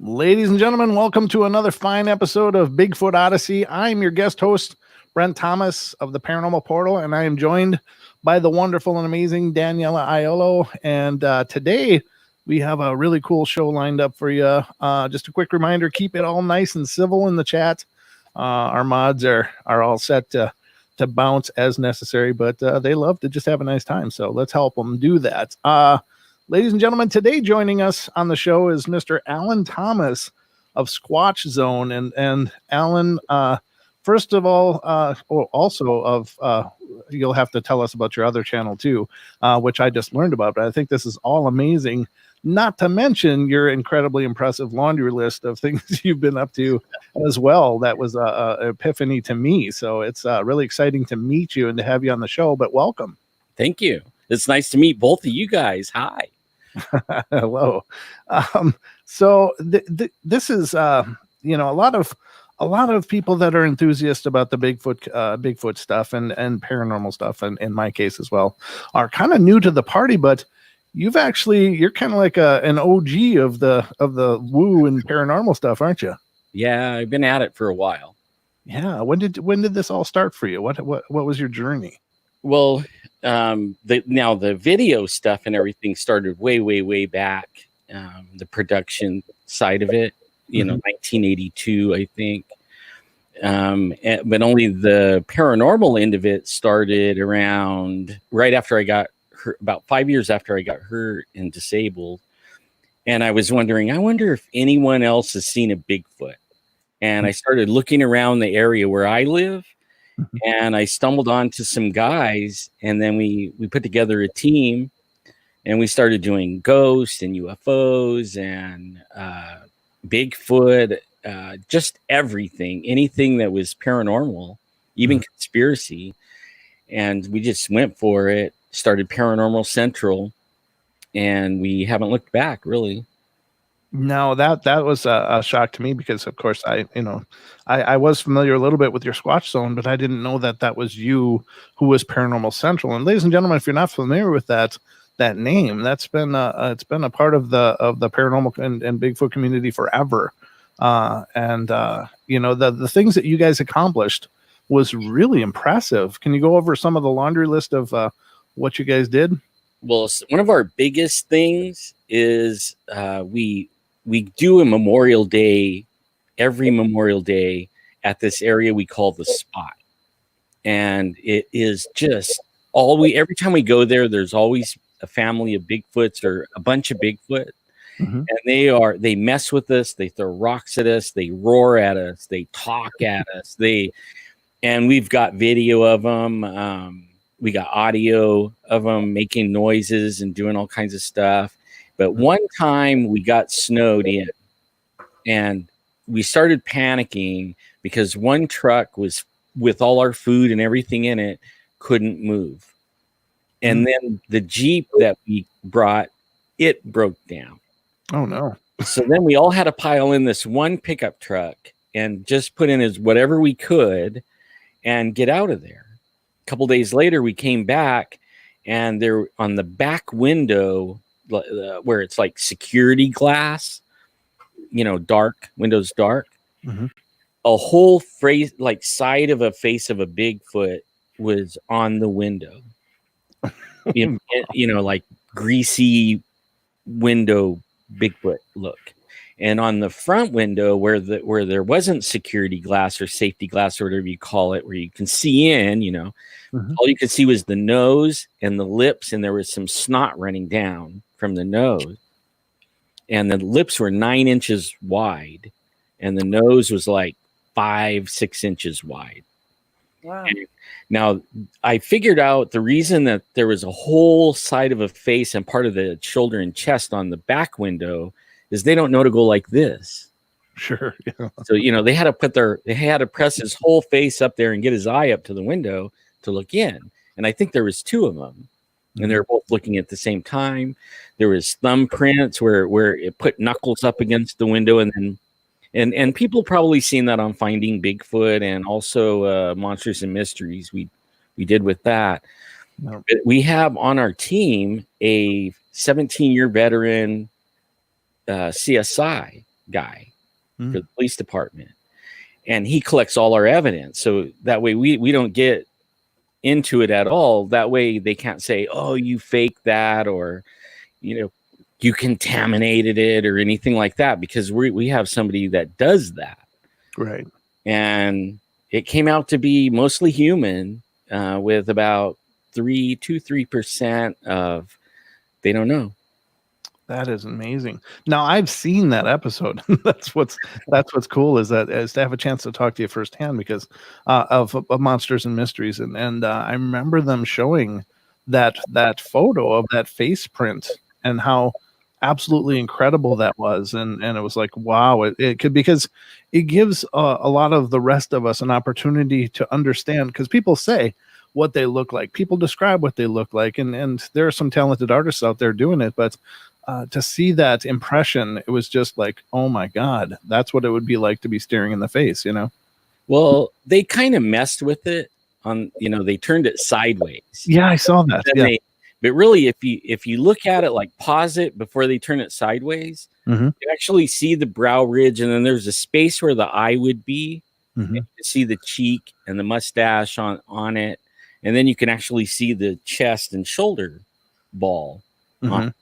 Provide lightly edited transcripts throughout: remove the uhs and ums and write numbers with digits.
Ladies and gentlemen, welcome to another fine episode of Bigfoot Odyssey. I'm your guest host, Brent Thomas of the Paranormal Portal, and I am joined by the wonderful and amazing Daniela Aiello. And today we have a really cool show lined up for you. Just a quick reminder, keep it all nice and civil in the chat. Our mods are all set to bounce as necessary, but they love to just have a nice time. So let's help them do that. Ladies and gentlemen, today joining us on the show is Mr. Alan Thomas of Squatch Zone. And Alan, first of all, also of, you'll have to tell us about your other channel too, which I just learned about, but I think this is all amazing. Not to mention your incredibly impressive laundry list of things you've been up to as well. That was a epiphany to me. So it's really exciting to meet you and to have you on the show, but welcome. Thank you. It's nice to meet both of you guys. Hi. Hello. So this is, a lot of people that are enthusiasts about the Bigfoot stuff and paranormal stuff, and in my case as well, are kind of new to the party, but you're kind of like an OG of the woo and paranormal stuff, aren't you? Yeah, I've been at it for a while. Yeah. When did this all start for you? What was your journey? Well, the video stuff and everything started way back. The production side of it, 1982, I think. But only the paranormal end of it started around right after I got hurt, about 5 years after I got hurt and disabled. And I was wondering, I wonder if anyone else has seen a Bigfoot. And I started looking around the area where I live. And I stumbled onto some guys, and then we put together a team, and we started doing ghosts and UFOs and Bigfoot, just anything that was paranormal, even conspiracy. And we just went for it, started Paranormal Central, and we haven't looked back, really. No, that was a shock to me because, of course, I was familiar a little bit with your Squatch Zone, but I didn't know that was you who was Paranormal Central. And ladies and gentlemen, if you're not familiar with that name, that's been it's been a part of the paranormal and Bigfoot community forever. The things that you guys accomplished was really impressive. Can you go over some of the laundry list of what you guys did? Well, one of our biggest things is we do a Memorial Day, every Memorial Day at this area we call the Spot. And it is just every time we go there, there's always a family of Bigfoots or a bunch of Bigfoot. And they mess with us. They throw rocks at us. They roar at us. They talk at us. And we've got video of them. We got audio of them making noises and doing all kinds of stuff. But one time we got snowed in and we started panicking because one truck was with all our food and everything in it couldn't move. And then the Jeep that we brought, it broke down. Oh, no. So then we all had to pile in this one pickup truck and just put in whatever we could and get out of there. A couple days later, we came back and there on the back window where it's like security glass, dark, windows dark, a whole side of a face of a Bigfoot was on the window, like greasy window Bigfoot look. And on the front window where there wasn't security glass or safety glass or whatever you call it, where you can see in, all you could see was the nose and the lips, and there was some snot running down from the nose. And the lips were 9 inches wide, and the nose was like 5-6 inches wide. Wow. And now I figured out the reason that there was a whole side of a face and part of the shoulder and chest on the back window is they don't know to go like this. Sure. Yeah. So, they had to press his whole face up there and get his eye up to the window to look in. And I think there was two of them, and they were both looking at the same time. There was thumbprints where it put knuckles up against the window, and people probably seen that on Finding Bigfoot and also Monsters and Mysteries. We did with that. No. But we have on our team a 17-year veteran CSI guy for the police department, and he collects all our evidence. So that way we don't get into it at all. That way they can't say, oh, you faked that, or, you know, you contaminated it or anything like that, because we have somebody that does that. Right. And it came out to be mostly human, with about 3% of they don't know. That is amazing. Now I've seen that episode. that's what's cool, is to have a chance to talk to you firsthand, because of Monsters and Mysteries, and I remember them showing that photo of that face print and how absolutely incredible that was, and it was like, wow, it could, because it gives a lot of the rest of us an opportunity to understand, because people say what they look like, people describe what they look like, and there are some talented artists out there doing it, but to see that impression, it was just like, oh my God, that's what it would be like to be staring in the face, you know? Well, they kind of messed with it on, you know, they turned it sideways. Yeah, I saw that. Yeah. But really, if you look at it, like pause it before they turn it sideways, you actually see the brow ridge, and then there's a space where the eye would be. You see the cheek and the mustache on it, and then you can actually see the chest and shoulder ball on it.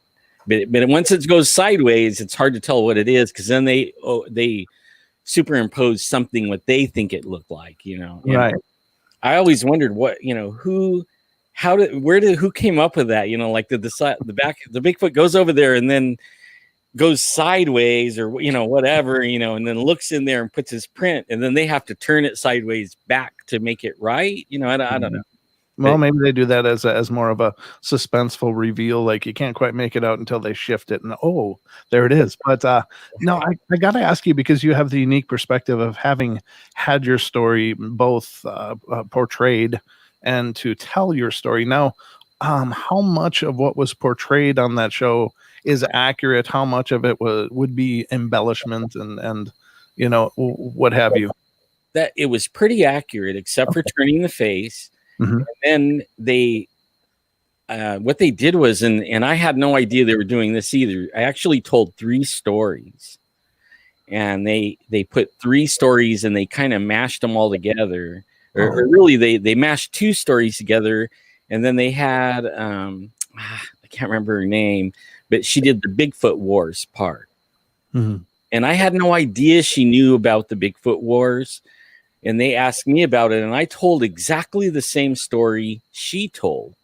But once it goes sideways, it's hard to tell what it is, because then they superimpose something what they think it looked like, you know. And right. I always wondered what, you know, who came up with that, you know, like the Bigfoot goes over there and then goes sideways, or, you know, whatever, you know, and then looks in there and puts his print, and then they have to turn it sideways back to make it right, you know. I don't know. Well, maybe they do that as more of a suspenseful reveal. Like, you can't quite make it out until they shift it, and oh, there it is. But no, I got to ask you, because you have the unique perspective of having had your story both portrayed and to tell your story. Now, how much of what was portrayed on that show is accurate? How much of it would be embellishment and you know, what have you? That it was pretty accurate, except for turning the face. And then they, what they did was, and I had no idea they were doing this either. I actually told 3 stories, and they put 3 stories and they kind of mashed them all together, or really they mashed 2 stories together. And then they had, I can't remember her name, but she did the Bigfoot Wars part. And I had no idea she knew about the Bigfoot Wars. And they asked me about it, and I told exactly the same story she told.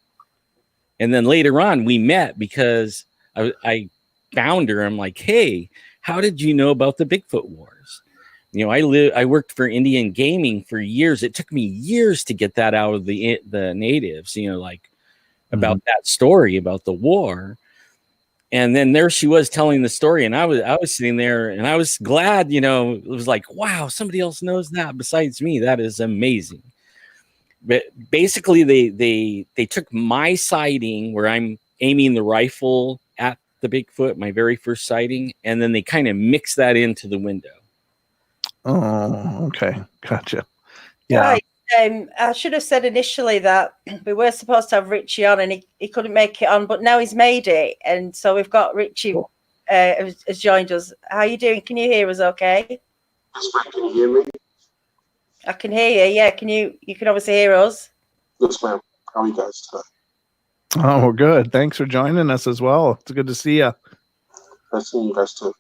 And then later on, we met, because I found her. I'm like, hey, how did you know about the Bigfoot Wars? You know, I worked for Indian Gaming for years. It took me years to get that out of the natives, you know, like about that story about the war. And then there she was telling the story, and I was sitting there, and I was glad, you know, it was like, wow, somebody else knows that besides me. That is amazing. But basically they took my sighting, where I'm aiming the rifle at the Bigfoot, my very first sighting, and then they kind of mixed that into the window. Oh, okay. Gotcha. Yeah. Right. I should have said initially that we were supposed to have Richie on, and he couldn't make it on, but now he's made it, and so we've got Richie has joined us. How are you doing? Can you hear us okay? Yes, ma'am. Can you hear me? I can hear you. Yeah, you can obviously hear us. Yes, ma'am. How are you guys today? Oh, we're good. Thanks for joining us as well. It's good to see you. Nice seeing you guys too.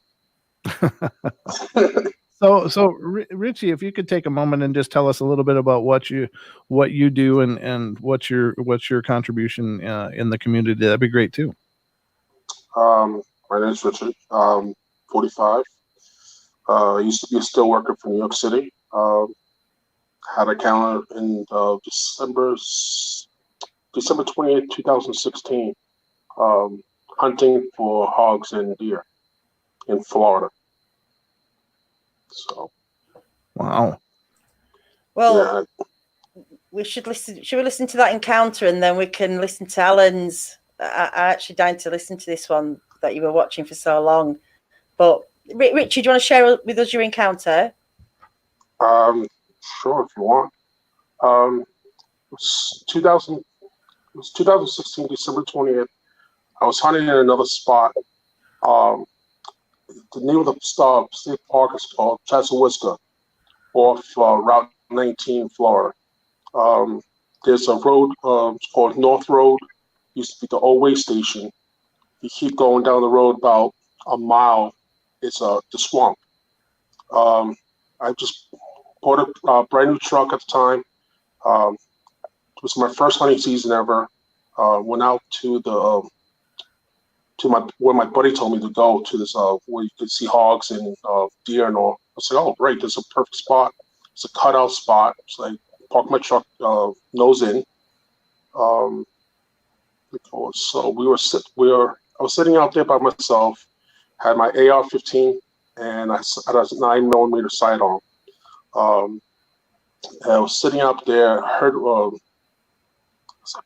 So Richie, if you could take a moment and just tell us a little bit about what you do and what's your contribution in the community, that'd be great too. My name is Richie. 45. Used to be still working for New York City. Had a calendar in December 28th, 2016. Hunting for hogs and deer in Florida. So, wow. Well, yeah. We should listen. Should we listen to that encounter, and then we can listen to Alan's? I actually dying to listen to this one that you were watching for so long. But Richie, do you want to share with us your encounter? Sure, if you want. It was 2016, December 20th. I was hunting in another spot. the name of the state park is called Chazawiska, off Route 19, Florida. There's a road it's called North Road. Used to be the old way station. You keep going down the road about a mile. It's the swamp. I just bought a brand new truck at the time. It was my first hunting season ever. Went out to the where my buddy told me to go to this where you could see hogs and deer and all. I said, "Oh, great! This is a perfect spot. It's a cutout spot." So I parked my truck nose in. So I was sitting out there by myself. Had my AR-15 and I had a 9mm sight on. I was sitting out there. I heard about 5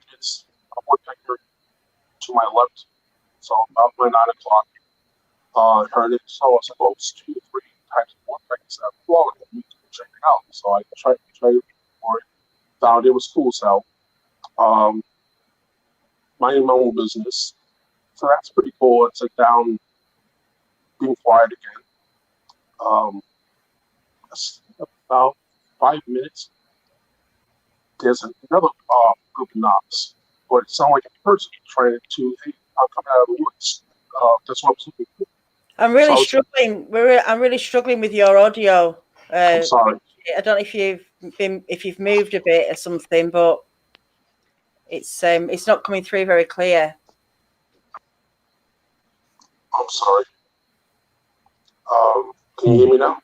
minutes. A woodpecker to my left, so about my 9 o'clock. I heard it, so I was like, "Oh, it's 2 or 3 types of woodpeckers that are flowing. You can check it out." So I tried for it. Found it was cool. So, minding my own business. So that's pretty cool. It's like down, being quiet again. About 5 minutes. There's another group of knocks, but it sounded like a person trying to, "Hey, I'm coming out of the woods." That's what I was looking for. I'm really struggling. I'm really struggling with your audio. I'm sorry. I don't know if you've moved a bit or something, but it's not coming through very clear. I'm sorry. Can you hear me now?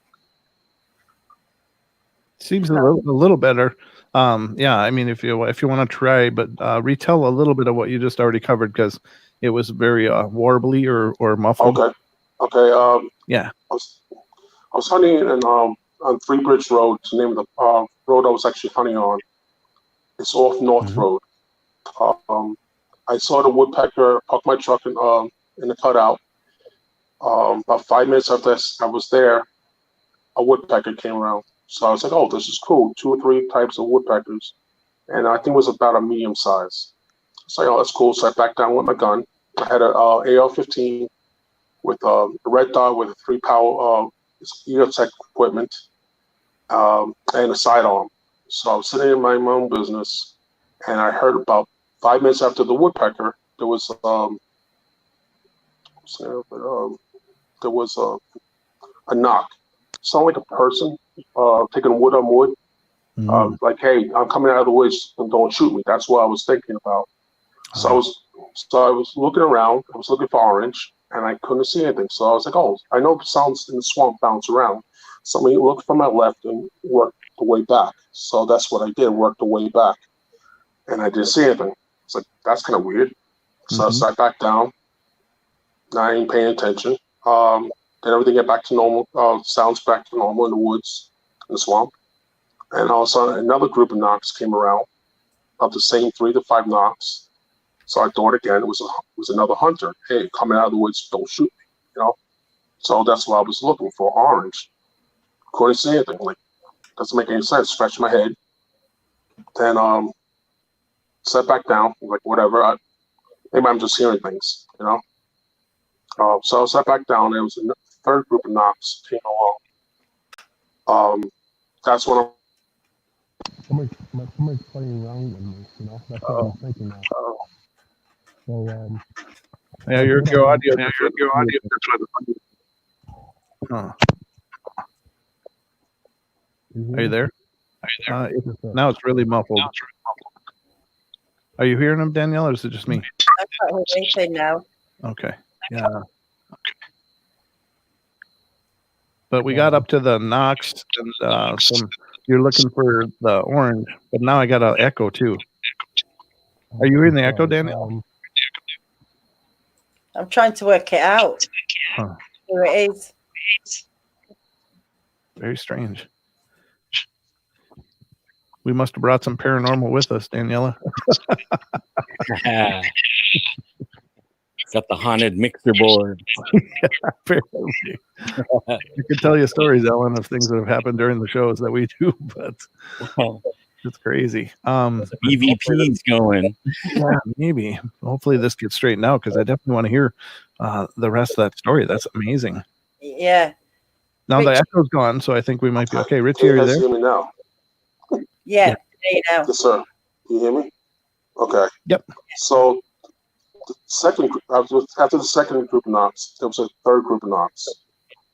Seems a little better. Yeah, I mean, if you want to try, but retell a little bit of what you just already covered, because it was very warbly or muffled. Okay. Yeah. I was hunting on Three Bridge Road. It's the name of the road I was actually hunting on. It's off North Road. I saw the woodpecker, parked my truck in the cutout. About 5 minutes after I was there, a woodpecker came around. So I was like, "Oh, this is cool. 2 or 3 types of woodpeckers." And I think it was about a medium size. So I was like, "Oh, that's cool." So I backed down with my gun. I had an AR-15 with a red dot with a 3 power EOTech equipment and a sidearm. So I was sitting in my own business, and I heard about 5 minutes after the woodpecker, there was a knock. Sounded like a person taking wood on wood. Like, "Hey, I'm coming out of the woods, and don't shoot me." That's what I was thinking about. So I was looking around. I was looking for orange, and I couldn't see anything. So I was like, "Oh, I know sounds in the swamp bounce around." So I looked from my left and worked the way back. So that's what I did, worked the way back. And I didn't see anything. It's like, that's kind of weird. So I sat back down. Now I ain't paying attention. Then everything get back to normal. Sounds back to normal in the woods, in the swamp. And all of a sudden, another group of knocks came around, about the same 3 to 5 knocks. So I thought again, it was another hunter. "Hey, coming out of the woods, don't shoot me," So that's what I was looking for, orange. Couldn't see anything. Like, doesn't make any sense. Scratched my head. Then sat back down. Like, whatever. Maybe I'm just hearing things, So I sat back down. There was a third group of knocks came along. That's when somebody's playing around with me, That's what I'm thinking of. So, yeah, your audio. Huh. Are you there? Now it's really muffled. Are you hearing him, Danielle, or is it just me? I can't hear anything now. Okay. Yeah. But we got up to the knocks, and you're looking for the orange, but now I got an echo too. Are you hearing the echo, Danielle? I'm trying to work it out. Huh. Here it is. Very strange. We must have brought some paranormal with us, Daniela. Got the haunted mixer board. Apparently. I could tell you stories, Ellen, of things that have happened during the shows that we do, but it's crazy. EVP's going. Yeah, maybe. Hopefully this gets straightened out, because I definitely want to hear the rest of that story. That's amazing. Yeah. Now the Richie. echo's gone, so I think we might be okay. Richie, Can are you you guys there? hear me now? Yeah. Yeah. There you know. Yes, sir. Can you hear me? Okay. Yep. So after the second group of knocks, there was a third group of knocks.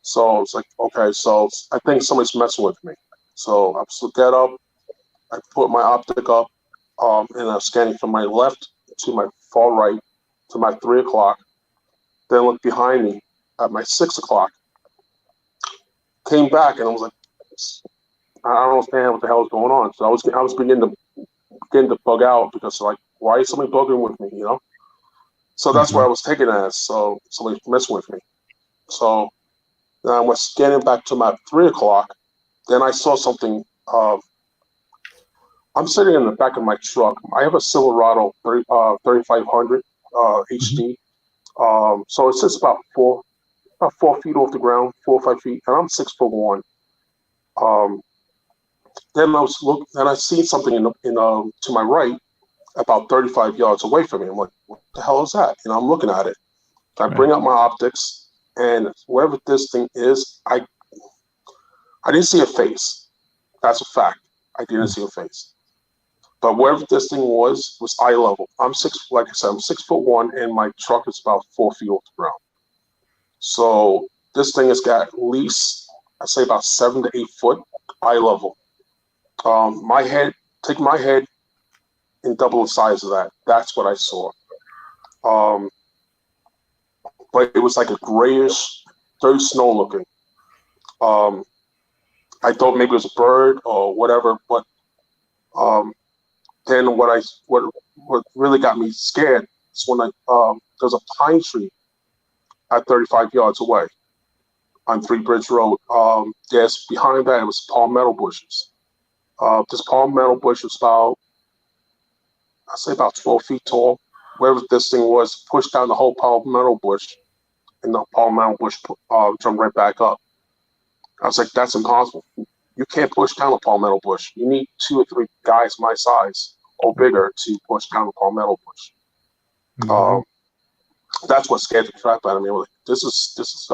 So it's like, okay, so I think somebody's messing with me. So I get up, I put my optic up, and I'm scanning from my left to my far right to my 3 o'clock. Then look behind me at my 6 o'clock. Came back and I was like, I don't understand what the hell is going on. So I was beginning to bug out because like, why is somebody bugging with me? You know. So that's where I was taking it as. So somebody's messing with me. So then I was scanning back to my 3 o'clock. Then I saw something. I'm sitting in the back of my truck. I have a Silverado 3500 HD. So it sits about 4 feet off the ground, 4 or 5 feet, and I'm 6'1". Then I see something to my right, about 35 yards away from me. I'm like, what the hell is that? And I'm looking at it. I bring up my optics, and wherever this thing is, I didn't see a face. That's a fact. I didn't see a face. But wherever this thing was eye level. Like I said, I'm 6'1", and my truck is about 4 feet off the ground. So this thing has got at least, I say, about 7 to 8 foot eye level. Take my head and double the size of that. That's what I saw. But it was like a grayish, very snow looking. I thought maybe it was a bird or whatever, but then what really got me scared is when there's a pine tree at 35 yards away on Three Bridge Road. There's behind that it was palmetto bushes. This palmetto bush was about 12 feet tall. Wherever this thing was, pushed down the whole palmetto bush, and the palmetto bush jumped right back up. I was like, that's impossible. You can't push down a palmetto bush. You need 2 or 3 guys my size or bigger to push down a palmetto bush. That's what scared the crap out of me. Like, this is this is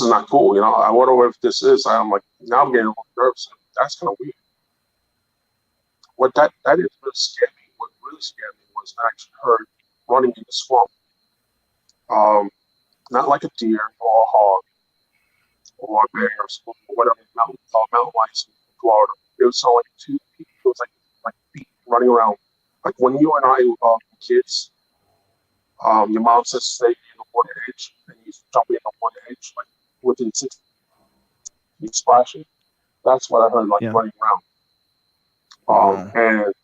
not cool. I wonder what this is. I'm like, now I'm getting a little nervous. That's kind of weird. What that is really scared me. What really scared me was I actually heard running in the swamp. Not like a deer or a hog or a bear or whatever mountain lions in Florida. It was like 2 people. It was like feet running around. Like when you and I were kids, your mom says stay in the water edge, and you jump in the water edge like within 6 feet splashing. That's what I heard running around. And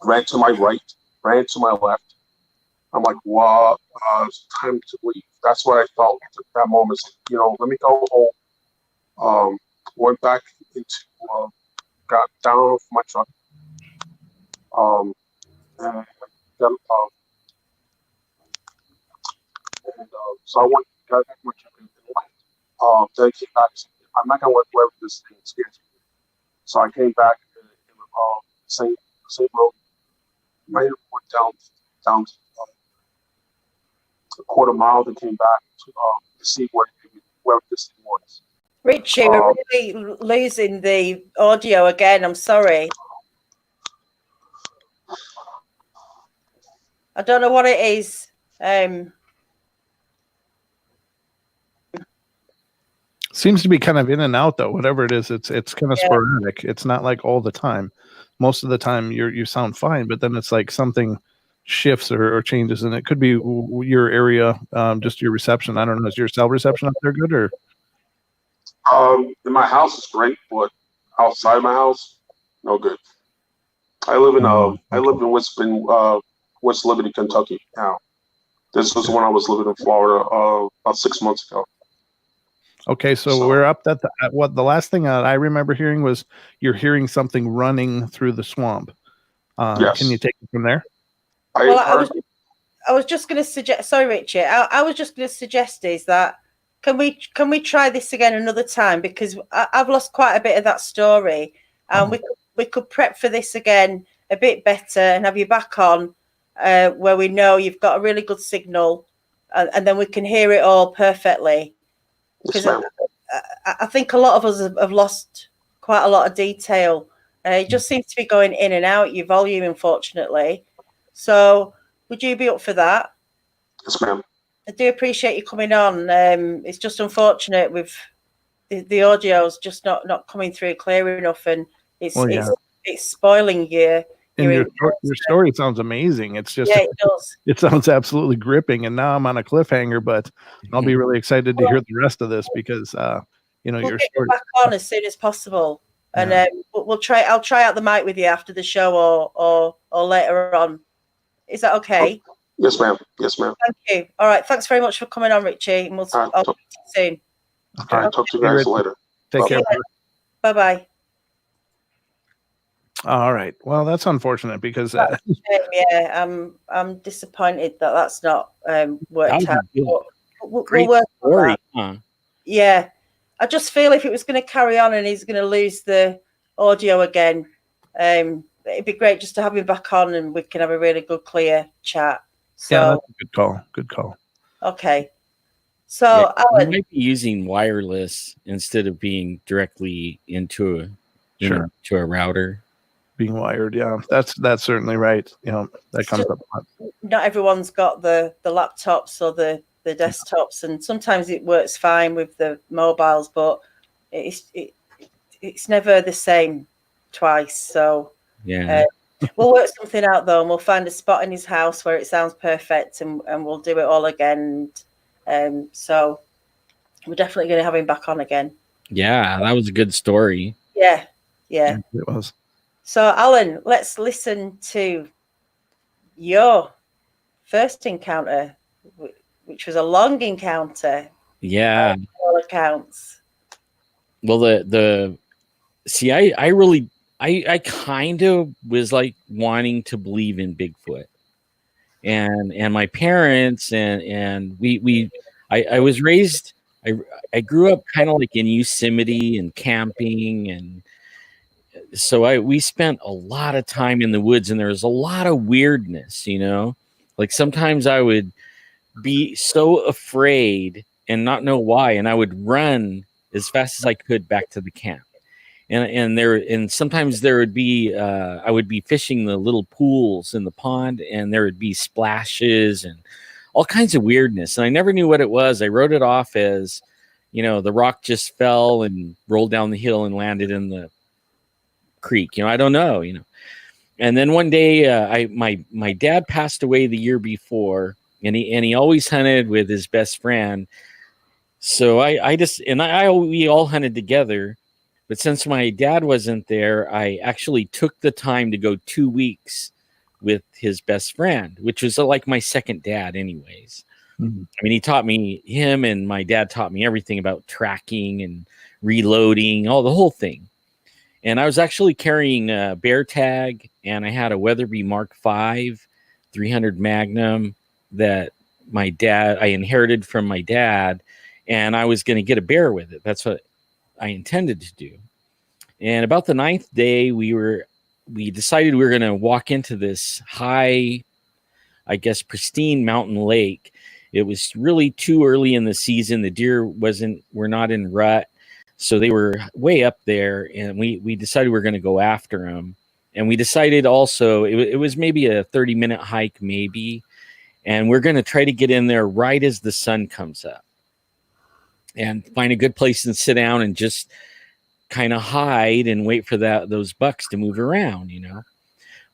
ran to my right, ran to my left. I'm like, wow, it's time to leave. That's what I felt at that moment. Let me go home. Went back got down off my truck. And got, so I got back my truck and left. Then I came back and said, I'm not going to let whoever this thing scares me. So I came back in the same road. Might have went down a quarter mile, then came back to see where this thing was. Richie, we're really losing the audio again. I'm sorry. I don't know what it is. Seems to be kind of in and out though. Whatever it is, it's kind of sporadic. It's not like all the time. Most of the time you sound fine, but then it's like something shifts or changes, and it could be your area, just your reception. I don't know. Is your cell reception up there good or? In my house is great, but outside my house, no good. I live in West Liberty, Kentucky now. This was when I was living in Florida about 6 months ago. Okay, so we're up at what the last thing I remember hearing was you're hearing something running through the swamp. Yes. Can you take it from there? I was just going to suggest. Sorry, Richie. I was just going to suggest is that can we try this again another time, because I've lost quite a bit of that story, and we could prep for this again a bit better and have you back on where we know you've got a really good signal, and then we can hear it all perfectly. Because I think a lot of us have lost quite a lot of detail. It just seems to be going in and out, your volume, unfortunately. So would you be up for that? Yes, ma'am. I do appreciate you coming on. It's just unfortunate with the audio's just not coming through clear enough, and it's spoiling your story sounds amazing. It's just it does. It sounds absolutely gripping, and now I'm on a cliffhanger, but I'll be really excited to hear the rest of this because we'll your get story back on as soon as possible. And we'll try. I'll try out the mic with you after the show or later on. Is that okay? Yes, ma'am. Yes, ma'am. Thank you. All right. Thanks very much for coming on, Richie. And I'll talk to you soon. Okay. All right. Talk to you guys later. Take care. Bye bye. All right. Well, that's unfortunate because I'm disappointed that that's not worked out. Great story, huh? Yeah. I just feel if it was going to carry on and he's going to lose the audio again, it'd be great just to have him back on and we can have a really good, clear chat. So, yeah, that's a good call. Good call. Okay. So, Alan, you might be using wireless instead of being directly into a router. Being wired, yeah, that's certainly right. That comes up a lot. Not everyone's got the laptops or the desktops, and sometimes it works fine with the mobiles, but it's never the same twice. So we'll work something out though, and we'll find a spot in his house where it sounds perfect, and we'll do it all again. So we're definitely going to have him back on again. Yeah, that was a good story. Yeah, it was. So Alan, let's listen to your first encounter, which was a long encounter. Yeah. By all accounts. Well, I kind of was like wanting to believe in Bigfoot, and my parents and I was raised. I grew up kind of like in Yosemite and camping, and so we spent a lot of time in the woods, and there was a lot of weirdness, like sometimes I would be so afraid and not know why, and I would run as fast as I could back to the camp. And sometimes there would be I would be fishing the little pools in the pond, and there would be splashes and all kinds of weirdness, and I never knew what it was. I wrote it off as, the rock just fell and rolled down the hill and landed in the creek. I don't know. And then one day, my dad passed away the year before, and he always hunted with his best friend. So we all hunted together. But since my dad wasn't there, I actually took the time to go 2 weeks with his best friend, which was like my second dad anyways. Mm-hmm. I mean, him and my dad taught me everything about tracking and reloading, the whole thing. And I was actually carrying a bear tag, and I had a Weatherby Mark V 300 Magnum that I inherited from my dad, and I was going to get a bear with it. That's what I intended to do. And about the 9th day, we decided we were going to walk into this high, I guess, pristine mountain lake. It was really too early in the season. The deer were not in rut. So they were way up there, and we decided we were going to go after them. And we decided also it was maybe a 30-minute hike, maybe. And we're going to try to get in there right as the sun comes up and find a good place and sit down and just kind of hide and wait for those bucks to move around,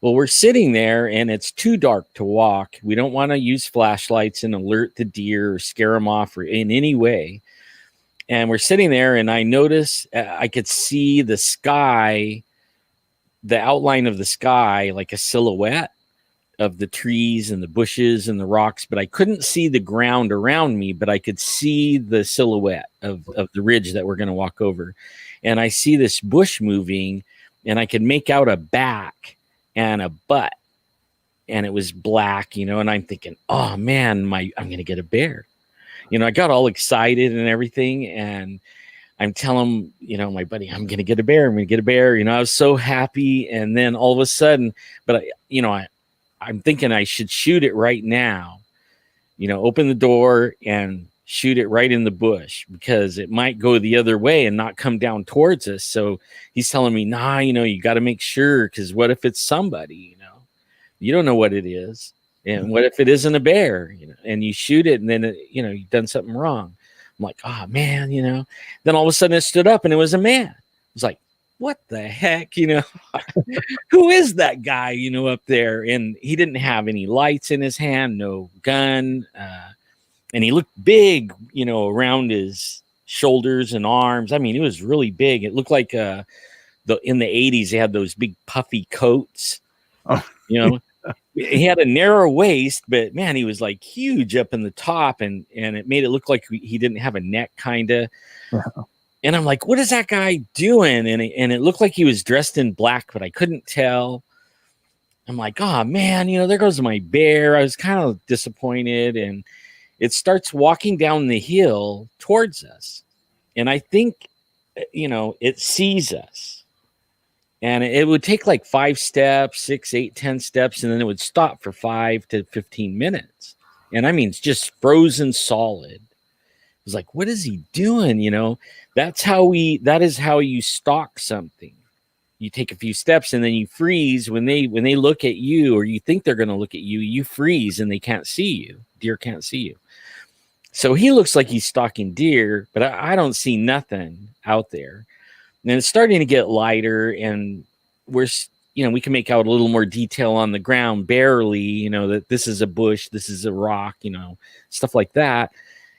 Well, we're sitting there, and it's too dark to walk. We don't want to use flashlights and alert the deer or scare them off or in any way. And we're sitting there, and I noticed I could see the sky, the outline of the sky, like a silhouette of the trees and the bushes and the rocks, but I couldn't see the ground around me, but I could see the silhouette of the ridge that we're going to walk over. And I see this bush moving, and I could make out a back and a butt, and it was black, and I'm thinking, oh man, I'm going to get a bear. I got all excited and everything, and I'm telling, my buddy, I'm going to get a bear. I'm going to get a bear. I was so happy. And then all of a sudden, but I'm thinking I should shoot it right now, open the door and shoot it right in the bush because it might go the other way and not come down towards us. So he's telling me, nah, you got to make sure, because what if it's somebody, you don't know what it is. And what if it isn't a bear, and you shoot it and then, you've done something wrong. I'm like, oh man, then all of a sudden it stood up and it was a man. I was like, what the heck, who is that guy, up there? And he didn't have any lights in his hand, no gun. And he looked big, around his shoulders and arms. I mean, it was really big. It looked like in the 80s, they had those big puffy coats. Oh. He had a narrow waist, but man, he was like huge up in the top, and it made it look like he didn't have a neck, kind of. Uh-huh. And I'm like, what is that guy doing? And it looked like he was dressed in black, but I couldn't tell. I'm like, oh man, there goes my bear. I was kind of disappointed, and it starts walking down the hill towards us. And I think, it sees us. And it would take like 5 steps, 6, 8, 10 steps, and then it would stop for 5 to 15 minutes. And I mean, it's just frozen solid. It was like, what is he doing? That is how you stalk something. You take a few steps and then you freeze. When they look at you, or you think they're going to look at you, you freeze and they can't see you. Deer can't see you. So he looks like he's stalking deer, but I don't see nothing out there. And it's starting to get lighter, and we can make out a little more detail on the ground, barely, that this is a bush, this is a rock, stuff like that.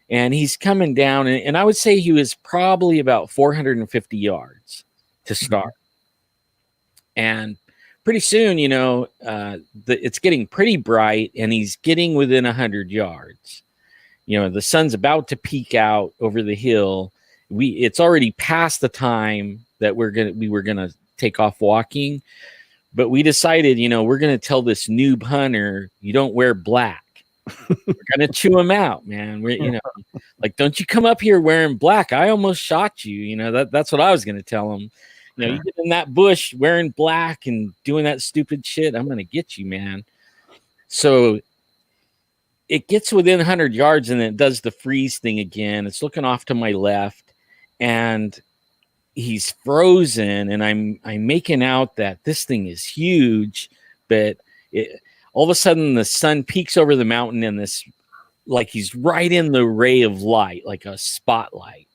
And he's coming down, and I would say he was probably about 450 yards to start. And pretty soon, it's getting pretty bright, and he's getting within 100 yards. The sun's about to peek out over the hill. It's already past the time that we were gonna take off walking, but we decided, we're gonna tell this noob hunter, you don't wear black. We're gonna chew him out, man. We're like, don't you come up here wearing black. I almost shot you. That's what I was gonna tell him. You get in that bush wearing black and doing that stupid shit, I'm gonna get you, man. So it gets within 100 yards and then it does the freeze thing again. It's looking off to my left. And he's frozen, and I'm making out that this thing is huge, but all of a sudden the sun peeks over the mountain, and like he's right in the ray of light, like a spotlight.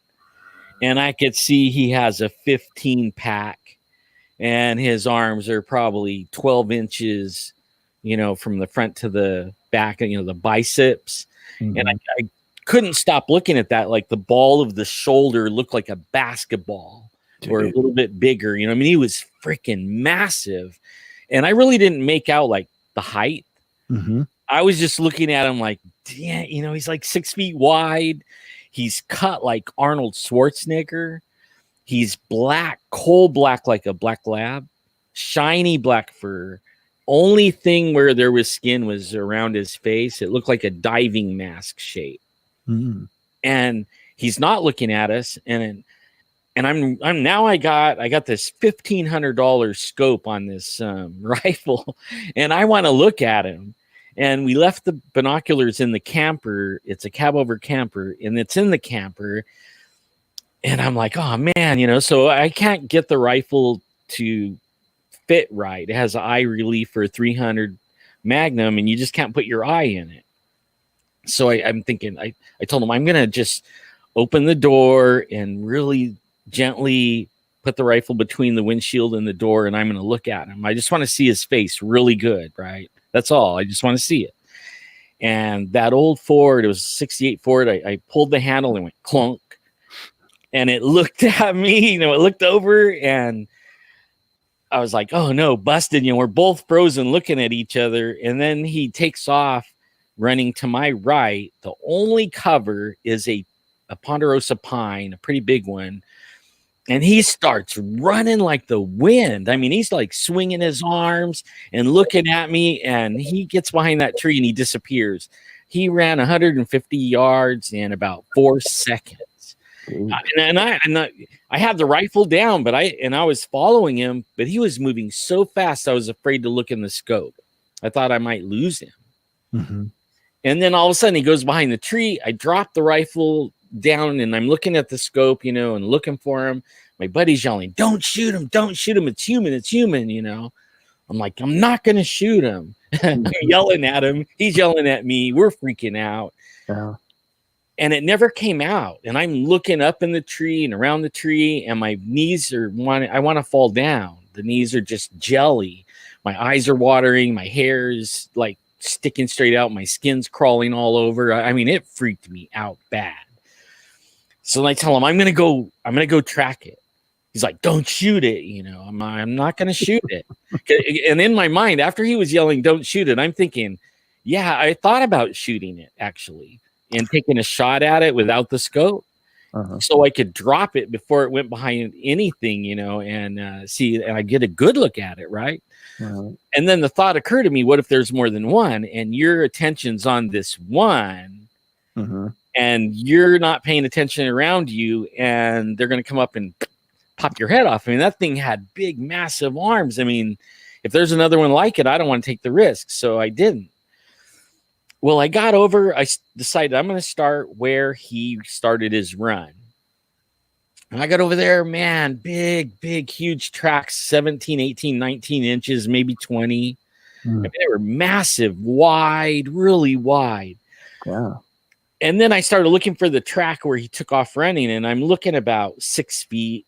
And I could see he has a 15 pack, and his arms are probably 12 inches, from the front to the back, and the biceps. Mm-hmm. And I couldn't stop looking at that. Like the ball of the shoulder looked like a basketball. Dude. Or a little bit bigger. He was freaking massive. And I really didn't make out like the height. Mm-hmm. I was just looking at him like, damn, he's like 6 feet wide. He's cut like Arnold Schwarzenegger. He's black, coal black, like a black lab, shiny black fur. Only thing where there was skin was around his face. It looked like a diving mask shape. Mm-hmm. And he's not looking at us. And I'm now I got this $1,500 scope on this rifle, and I want to look at him. And we left the binoculars in the camper. It's a cab over camper, and it's in the camper. And I'm like, oh man, so I can't get the rifle to fit right. It has an eye relief for a 300 Magnum, and you just can't put your eye in it. So I'm thinking, I told him I'm gonna just open the door and really gently put the rifle between the windshield and the door, and I'm going to look at him. I just want to see his face really good, right? That's all. I just want to see it. And that old Ford, it was a 68 Ford, I pulled the handle and went clunk. And it looked at me, it looked over, and I was like, oh no, busted. We're both frozen looking at each other. And then he takes off running to my right. The only cover is a ponderosa pine, a pretty big one. And he starts running like the wind. I mean, he's like swinging his arms and looking at me, and he gets behind that tree and he disappears. He ran 150 yards in about 4 seconds. And I had the rifle down, but I was following him, but he was moving so fast I was afraid to look in the scope. I thought I might lose him. Mm-hmm. And then all of a sudden he goes behind the tree. I drop the rifle down and I'm looking at the scope, and looking for him. My buddy's yelling, "Don't shoot him. Don't shoot him. It's human. It's human." I'm like, I'm not going to shoot him. I'm yelling at him. He's yelling at me. We're freaking out. Yeah. And it never came out. And I'm looking up in the tree and around the tree, and my knees I want to fall down. The knees are just jelly. My eyes are watering. My hair is like sticking straight out. My skin's crawling all over. I mean, it freaked me out bad. So I tell him, I'm going to go track it. He's like, "Don't shoot it." I'm not going to shoot it. And in my mind, after he was yelling, "Don't shoot it," I'm thinking, yeah, I thought about shooting it actually and taking a shot at it without the scope, so I could drop it before it went behind anything, and see, and I get a good look at it. Right. And then the thought occurred to me, what if there's more than one and your attention's on this one, and you're not paying attention around you, and they're going to come up and pop your head off. I mean, that thing had big, massive arms. I mean, if there's another one like it, I don't want to take the risk. So I didn't. Well, I got over, I decided I'm going to start where he started his run. And I got over there, man, big, huge tracks, 17, 18, 19 inches, maybe 20. I mean, they were massive, wide, really wide. Yeah. And then I started looking for the track where he took off running, and I'm looking about 6 feet.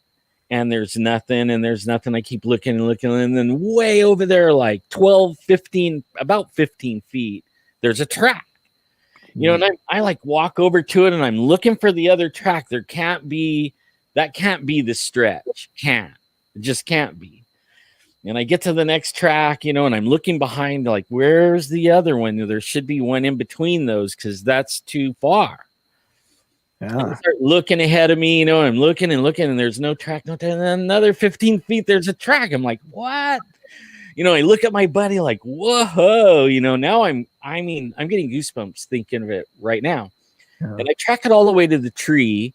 And there's nothing, I keep looking and looking. And then way over there, like 12, 15, about 15 feet, there's a track, and I like walk over to it and I'm looking for the other track. That can't be the stretch. It just can't be. And I get to the next track, and I'm looking behind, like, where's the other one? There should be one in between those, because that's too far. Yeah. I start looking ahead of me, I'm looking and looking, and there's no track. And then another 15 feet, there's a track. I'm like, what? I look at my buddy like, whoa, now I'm getting goosebumps thinking of it right now. Yeah. And I track it all the way to the tree,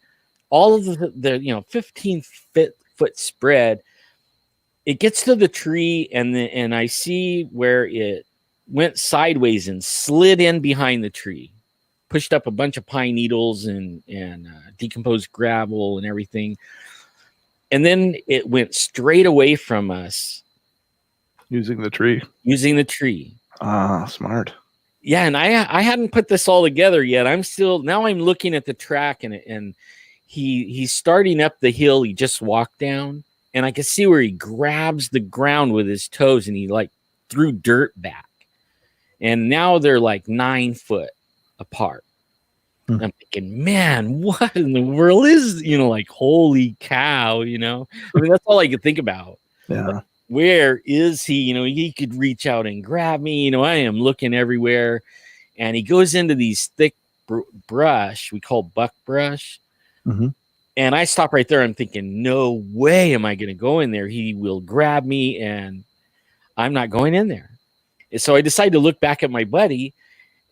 all of the 15 foot spread. It gets to the tree, and I see where it went sideways and slid in behind the tree. Pushed up a bunch of pine needles and decomposed gravel and everything. And then it went straight away from us. Using the tree. Ah, smart. Yeah, and I hadn't put this all together yet. I'm looking at the track, and he's starting up the hill he just walked down. And I can see where he grabs the ground with his toes, and he like threw dirt back. And now they're like 9 foot apart. I'm thinking, man, what in the world is, like, holy cow, I mean, that's all I could think about. Yeah. Like, where is he? He could reach out and grab me. I am looking everywhere. And he goes into these thick brush we call buck brush. And I stop right there. I'm thinking, no way am I going to go in there. He will grab me, and I'm not going in there. And so I decide to look back at my buddy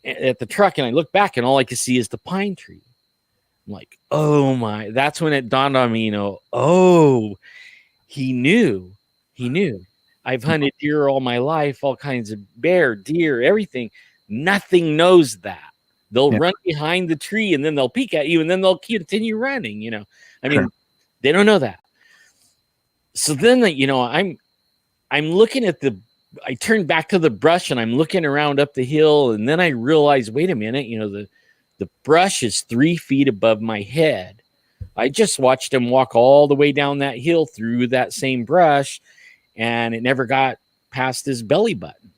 at the truck, and I look back, and all I can see is the pine tree. I'm like, oh my, that's when it dawned on me, he knew. I've hunted deer all my life, all kinds of bear, deer, everything. Nothing knows that. They'll run behind the tree, and then they'll peek at you, and then they'll continue running, I mean, they don't know that. So then, I'm looking at I turned back to the brush, and I'm looking around up the hill, and then I realized, wait a minute, the brush is 3 feet above my head. I just watched him walk all the way down that hill through that same brush, and it never got past his belly button.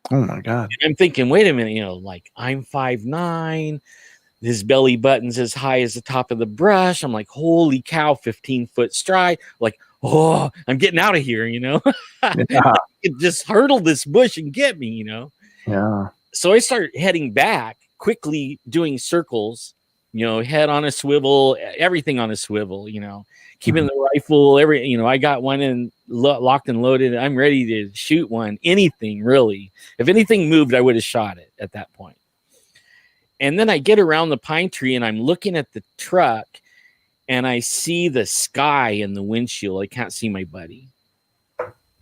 Oh my God. And I'm thinking, wait a minute, like, I'm 5'9", his belly button's as high as the top of the brush. I'm like, holy cow, 15-foot stride. Like, oh, I'm getting out of here, Yeah. It just hurdle this bush and get me, Yeah. So I start heading back, quickly doing circles, head on a swivel, everything on a swivel, keeping the rifle, I got one in locked and loaded. I'm ready to shoot one, anything really. If anything moved, I would have shot it at that point. And then I get around the pine tree, and I'm looking at the truck, and I see the sky in the windshield. I can't see my buddy.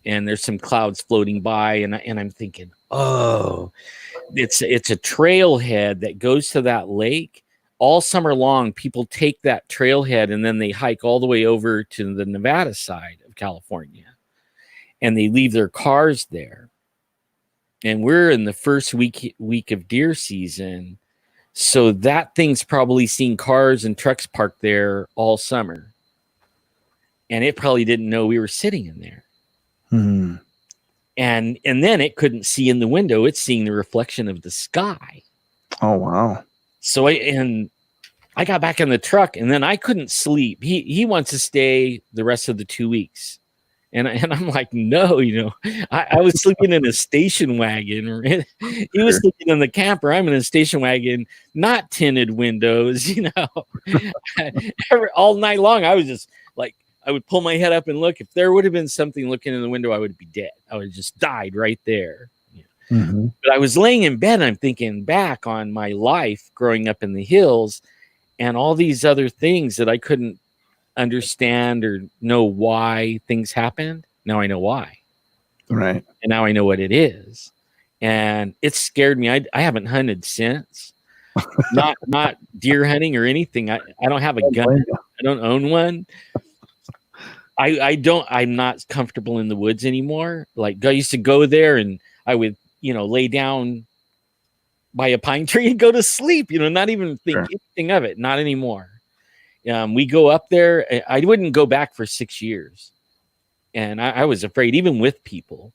and there's some clouds floating by, and I'm thinking, oh, it's a trailhead that goes to that lake. All summer long, people take that trailhead and then they hike all the way over to the Nevada side of California, and they leave their cars there. And we're in the first week of deer season, so that thing's probably seen cars and trucks parked there all summer, and it probably didn't know we were sitting in there. Hmm. And then it couldn't see in the window; it's seeing the reflection of the sky. Oh wow! So I got back in the truck, and then I couldn't sleep. He wants to stay the rest of the 2 weeks. And I'm like, no, I was sleeping in a station wagon. He was sleeping in the camper. I'm in a station wagon, not tinted windows, all night long. I was just like, I would pull my head up and look. If there would have been something looking in the window, I would be dead. I would have just died right there. Mm-hmm. But I was laying in bed, and I'm thinking back on my life growing up in the hills and all these other things that I couldn't understand or know why things happened. Now I know why. Right. And now I know what it is. And it scared me. I haven't hunted since. not deer hunting or anything. I don't have a gun. I don't own one. I'm not comfortable in the woods anymore. Like, I used to go there and I would, lay down by a pine tree and go to sleep, not even think anything of it. Not anymore. We go up there. I wouldn't go back for 6 years. And I was afraid, even with people,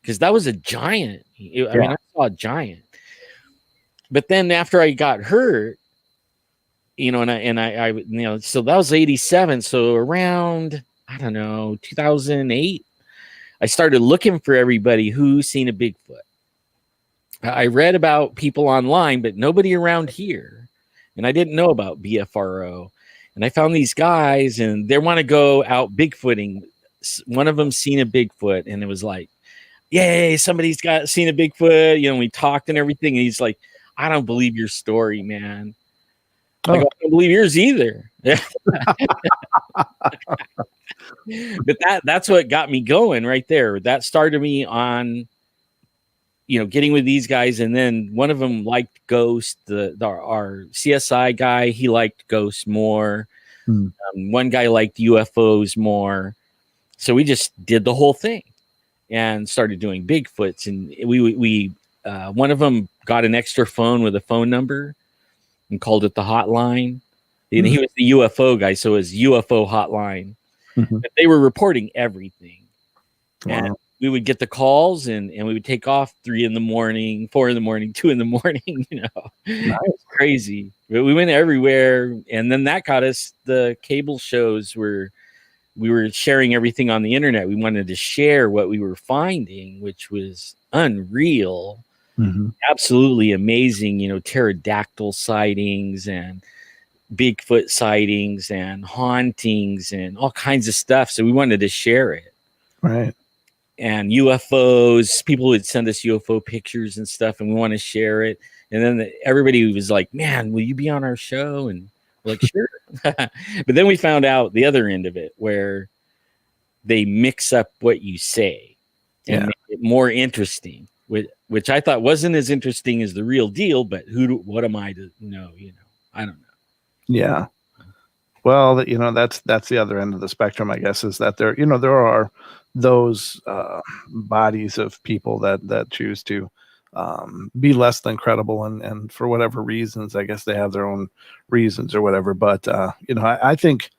because that was a giant. I mean, I saw a giant. But then after I got hurt, so that was 87. So around, I don't know, 2008, I started looking for everybody who's seen a Bigfoot. I read about people online, but nobody around here. And I didn't know about BFRO. And I found these guys, and they want to go out Bigfooting. One of them seen a Bigfoot, and it was like, yay, somebody's seen a Bigfoot. We talked and everything. And he's like, I don't believe your story, man. I go, I don't believe yours either. But that's what got me going right there. That started me on, getting with these guys. And then one of them liked Ghost, our CSI guy. He liked Ghost more. One guy liked UFOs more. So we just did the whole thing and started doing Bigfoots. And we one of them got an extra phone with a phone number and called it the hotline. And he was the UFO guy, so it was UFO hotline. But they were reporting everything. Wow. And we would get the calls, and we would take off 3 a.m, 4 a.m, 2 a.m. Nice. Crazy. But we went everywhere, and then that got us the cable shows where we were sharing everything on the internet. We wanted to share what we were finding, which was unreal. Absolutely amazing, pterodactyl sightings and Bigfoot sightings and hauntings and all kinds of stuff. So we wanted to share it. Right. And UFOs, people would send us UFO pictures and stuff, and we want to share it. And then everybody was like, man, will you be on our show? And we're like, sure. But then we found out the other end of it, where they mix up what you say and make it more interesting, which I thought wasn't as interesting as the real deal. But what am I to know? I don't know. Yeah. Well, that's the other end of the spectrum, I guess, is that there are those bodies of people that choose to be less than credible, and for whatever reasons, I guess they have their own reasons or whatever. But I think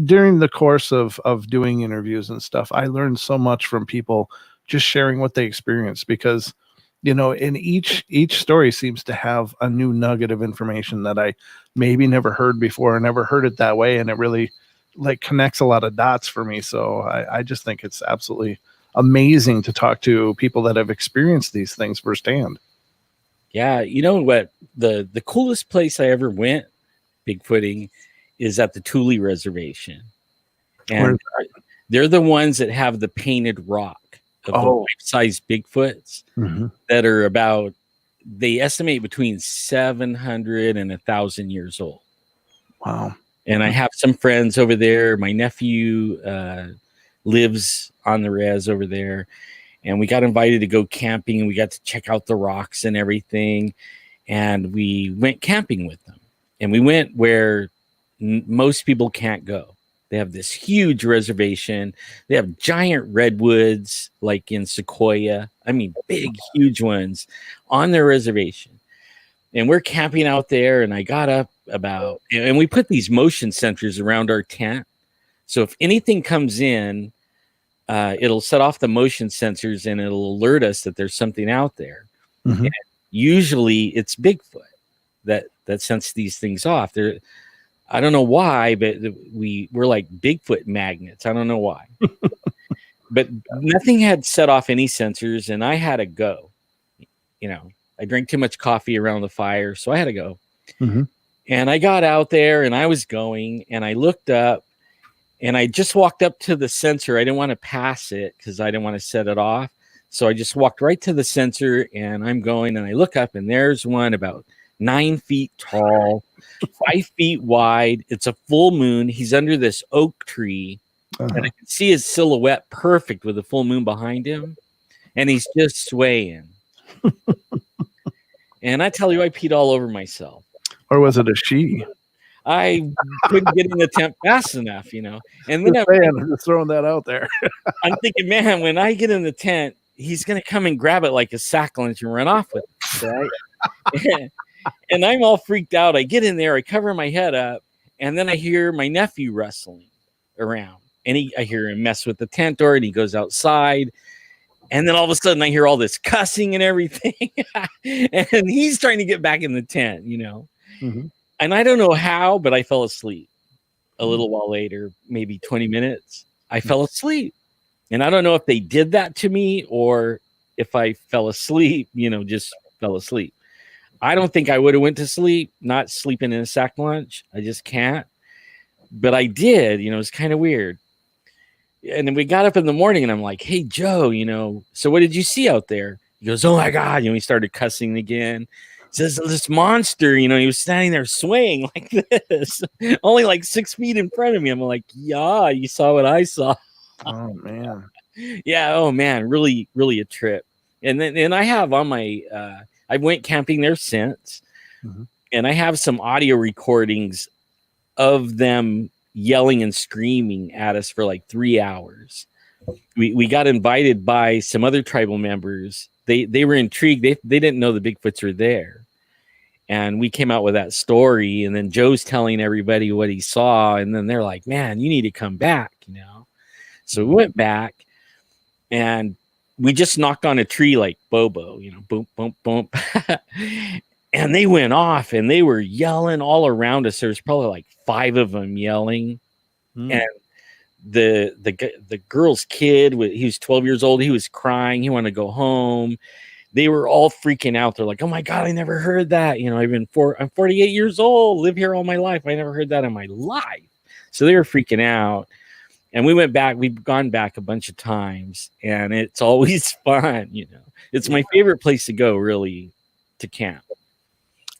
during the course of doing interviews and stuff, I learned so much from people just sharing what they experienced, because in each story seems to have a new nugget of information that I maybe never heard before, or never heard it that way, and it really connects a lot of dots for me. So I just think it's absolutely amazing to talk to people that have experienced these things firsthand. Yeah, what the coolest place I ever went Bigfooting is at the Thule Reservation, and they're the ones that have the painted rock of the life-size Bigfoots that are about, they estimate, between 700 and 1,000 years old. Wow. And I have some friends over there. My nephew lives on the res over there. And we got invited to go camping, and we got to check out the rocks and everything. And we went camping with them. And we went where most people can't go. They have this huge reservation. They have giant redwoods, like in Sequoia. I mean, big, huge ones on their reservation. And we're camping out there. And I got up and we put these motion sensors around our tent. So if anything comes in, it'll set off the motion sensors and it'll alert us that there's something out there. Mm-hmm. And usually it's Bigfoot that sends these things off. I don't know why, but we're like Bigfoot magnets. I don't know why. But nothing had set off any sensors, and I had to go. I drank too much coffee around the fire, so I had to go. Mm-hmm. And I got out there, and I was going, and I looked up, and I just walked up to the sensor. I didn't want to pass it because I didn't want to set it off. So I just walked right to the sensor, and I'm going, and I look up, and there's one about 9 feet tall, 5 feet wide. It's a full moon. He's under this oak tree, and I can see his silhouette perfect with the full moon behind him, and he's just swaying. And I tell you, I peed all over myself. Or was it a she? I couldn't get in the tent fast enough, And then I'm just throwing that out there. I'm thinking, man, when I get in the tent, he's going to come and grab it like a sack lunch and run off with it, right? And I'm all freaked out. I get in there, I cover my head up, and then I hear my nephew rustling around. And I hear him mess with the tent door, and he goes outside. And then all of a sudden, I hear all this cussing and everything. And he's trying to get back in the tent, Mm-hmm. And I don't know how, but I fell asleep. A little while later, maybe 20 minutes, I fell asleep. And I don't know if they did that to me or if I fell asleep, just fell asleep. I don't think I would have went to sleep, not sleeping in a sack lunch. I just can't. But I did, it's kind of weird. And then we got up in the morning and I'm like, hey, Joe, so what did you see out there? He goes, oh my God. He started cussing again. He says, this monster, he was standing there swaying like this, only like 6 feet in front of me. I'm like, yeah, you saw what I saw. Oh man. Yeah. Oh man. Really, really a trip. And I have on my, I went camping there since, and I have some audio recordings of them yelling and screaming at us for like 3 hours. We got invited by some other tribal members. They were intrigued. They didn't know the Bigfoots were there. And we came out with that story, and then Joe's telling everybody what he saw. And then they're like, man, you need to come back, So we went back, and we just knocked on a tree like Bobo, boom, boom, boom. And they went off, and they were yelling all around us. There's probably like 5 of them yelling. And the girl's kid, he was 12 years old. He was crying. He wanted to go home. They were all freaking out. They're like, oh my God, I never heard that. I'm 48 years old, live here all my life. I never heard that in my life. So they were freaking out. And we went back. We've gone back a bunch of times, and it's always fun. It's my favorite place to go, really, to camp.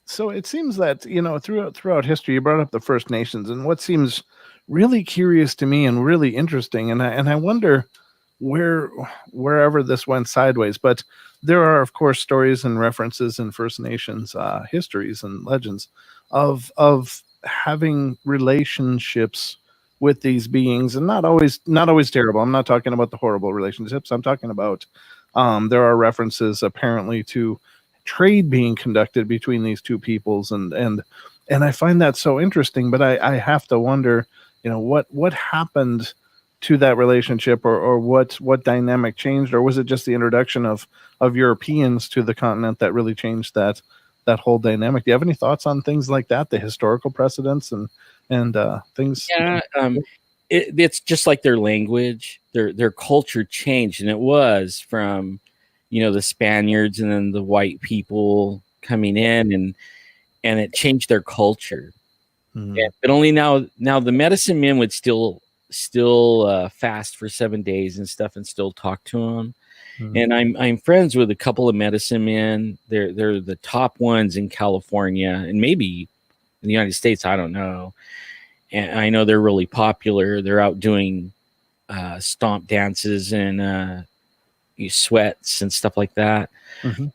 So it seems that, throughout history, you brought up the First Nations, and what seems really curious to me and really interesting. And I wonder wherever this went sideways, but there are, of course, stories and references in First Nations histories and legends of having relationships with these beings, and not always terrible. I'm not talking about the horrible relationships. I'm talking about there are references apparently to trade being conducted between these two peoples, and I find that so interesting. But I have to wonder, what happened to that relationship, or what dynamic changed, or was it just the introduction of Europeans to the continent that really changed that whole dynamic? Do you have any thoughts on things like that, the historical precedents and things? Yeah, it's just like their language, their culture changed, and it was from the Spaniards and then the white people coming in, and it changed their culture. Yeah, but only now the medicine men would still fast for 7 days and stuff, and still talk to them. And I'm friends with a couple of medicine men. They're the top ones in California and maybe in the United States. I don't know. And I know they're really popular. They're out doing stomp dances and sweats and stuff like that. Mhm.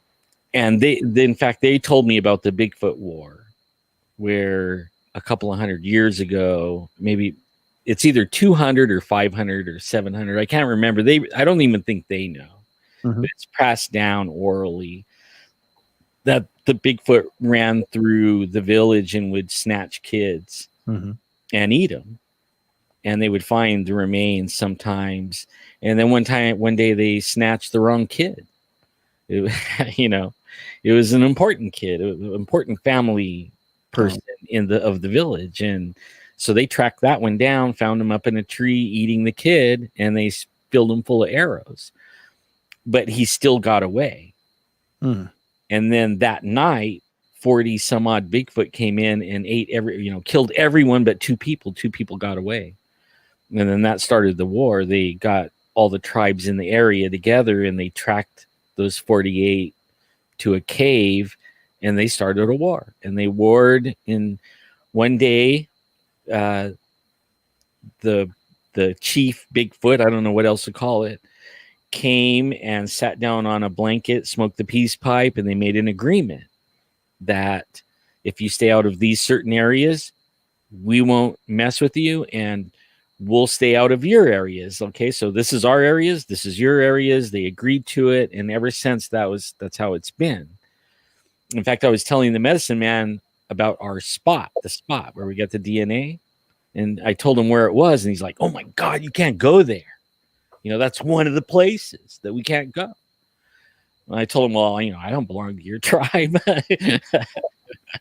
And in fact, they told me about the Bigfoot War, where a couple of 100 years ago, maybe it's either 200 or 500 or 700. I can't remember. I don't even think they know. Mhm. But it's passed down orally that the Bigfoot ran through the village and would snatch kids Mhm. and eat them. And they would find the remains sometimes. And then one day they snatched the wrong kid. It, it was an important kid, an important family person of the village. And so they tracked that one down, found him up in a tree eating the kid, and they filled him full of arrows. But he still got away. Mhm. And then that night, 40 some odd Bigfoot came in and ate killed everyone but two people. Two people got away. And then that started the war. They got all the tribes in the area together and they tracked those 48 to a cave and they started a war. And they warred in one day. The chief Bigfoot, I don't know what else to call it, came and sat down on a blanket, smoked the peace pipe, and they made an agreement that if you stay out of these certain areas, we won't mess with you and we'll stay out of your areas. Okay, so this is our areas, this is your areas. They agreed to it, and ever since that's how it's been. In fact, I was telling the medicine man about our spot, the spot where we got the DNA, and I told him where it was, and he's like, "Oh my God, you can't go there. That's one of the places that we can't go." And I told him, "Well, I don't belong to your tribe."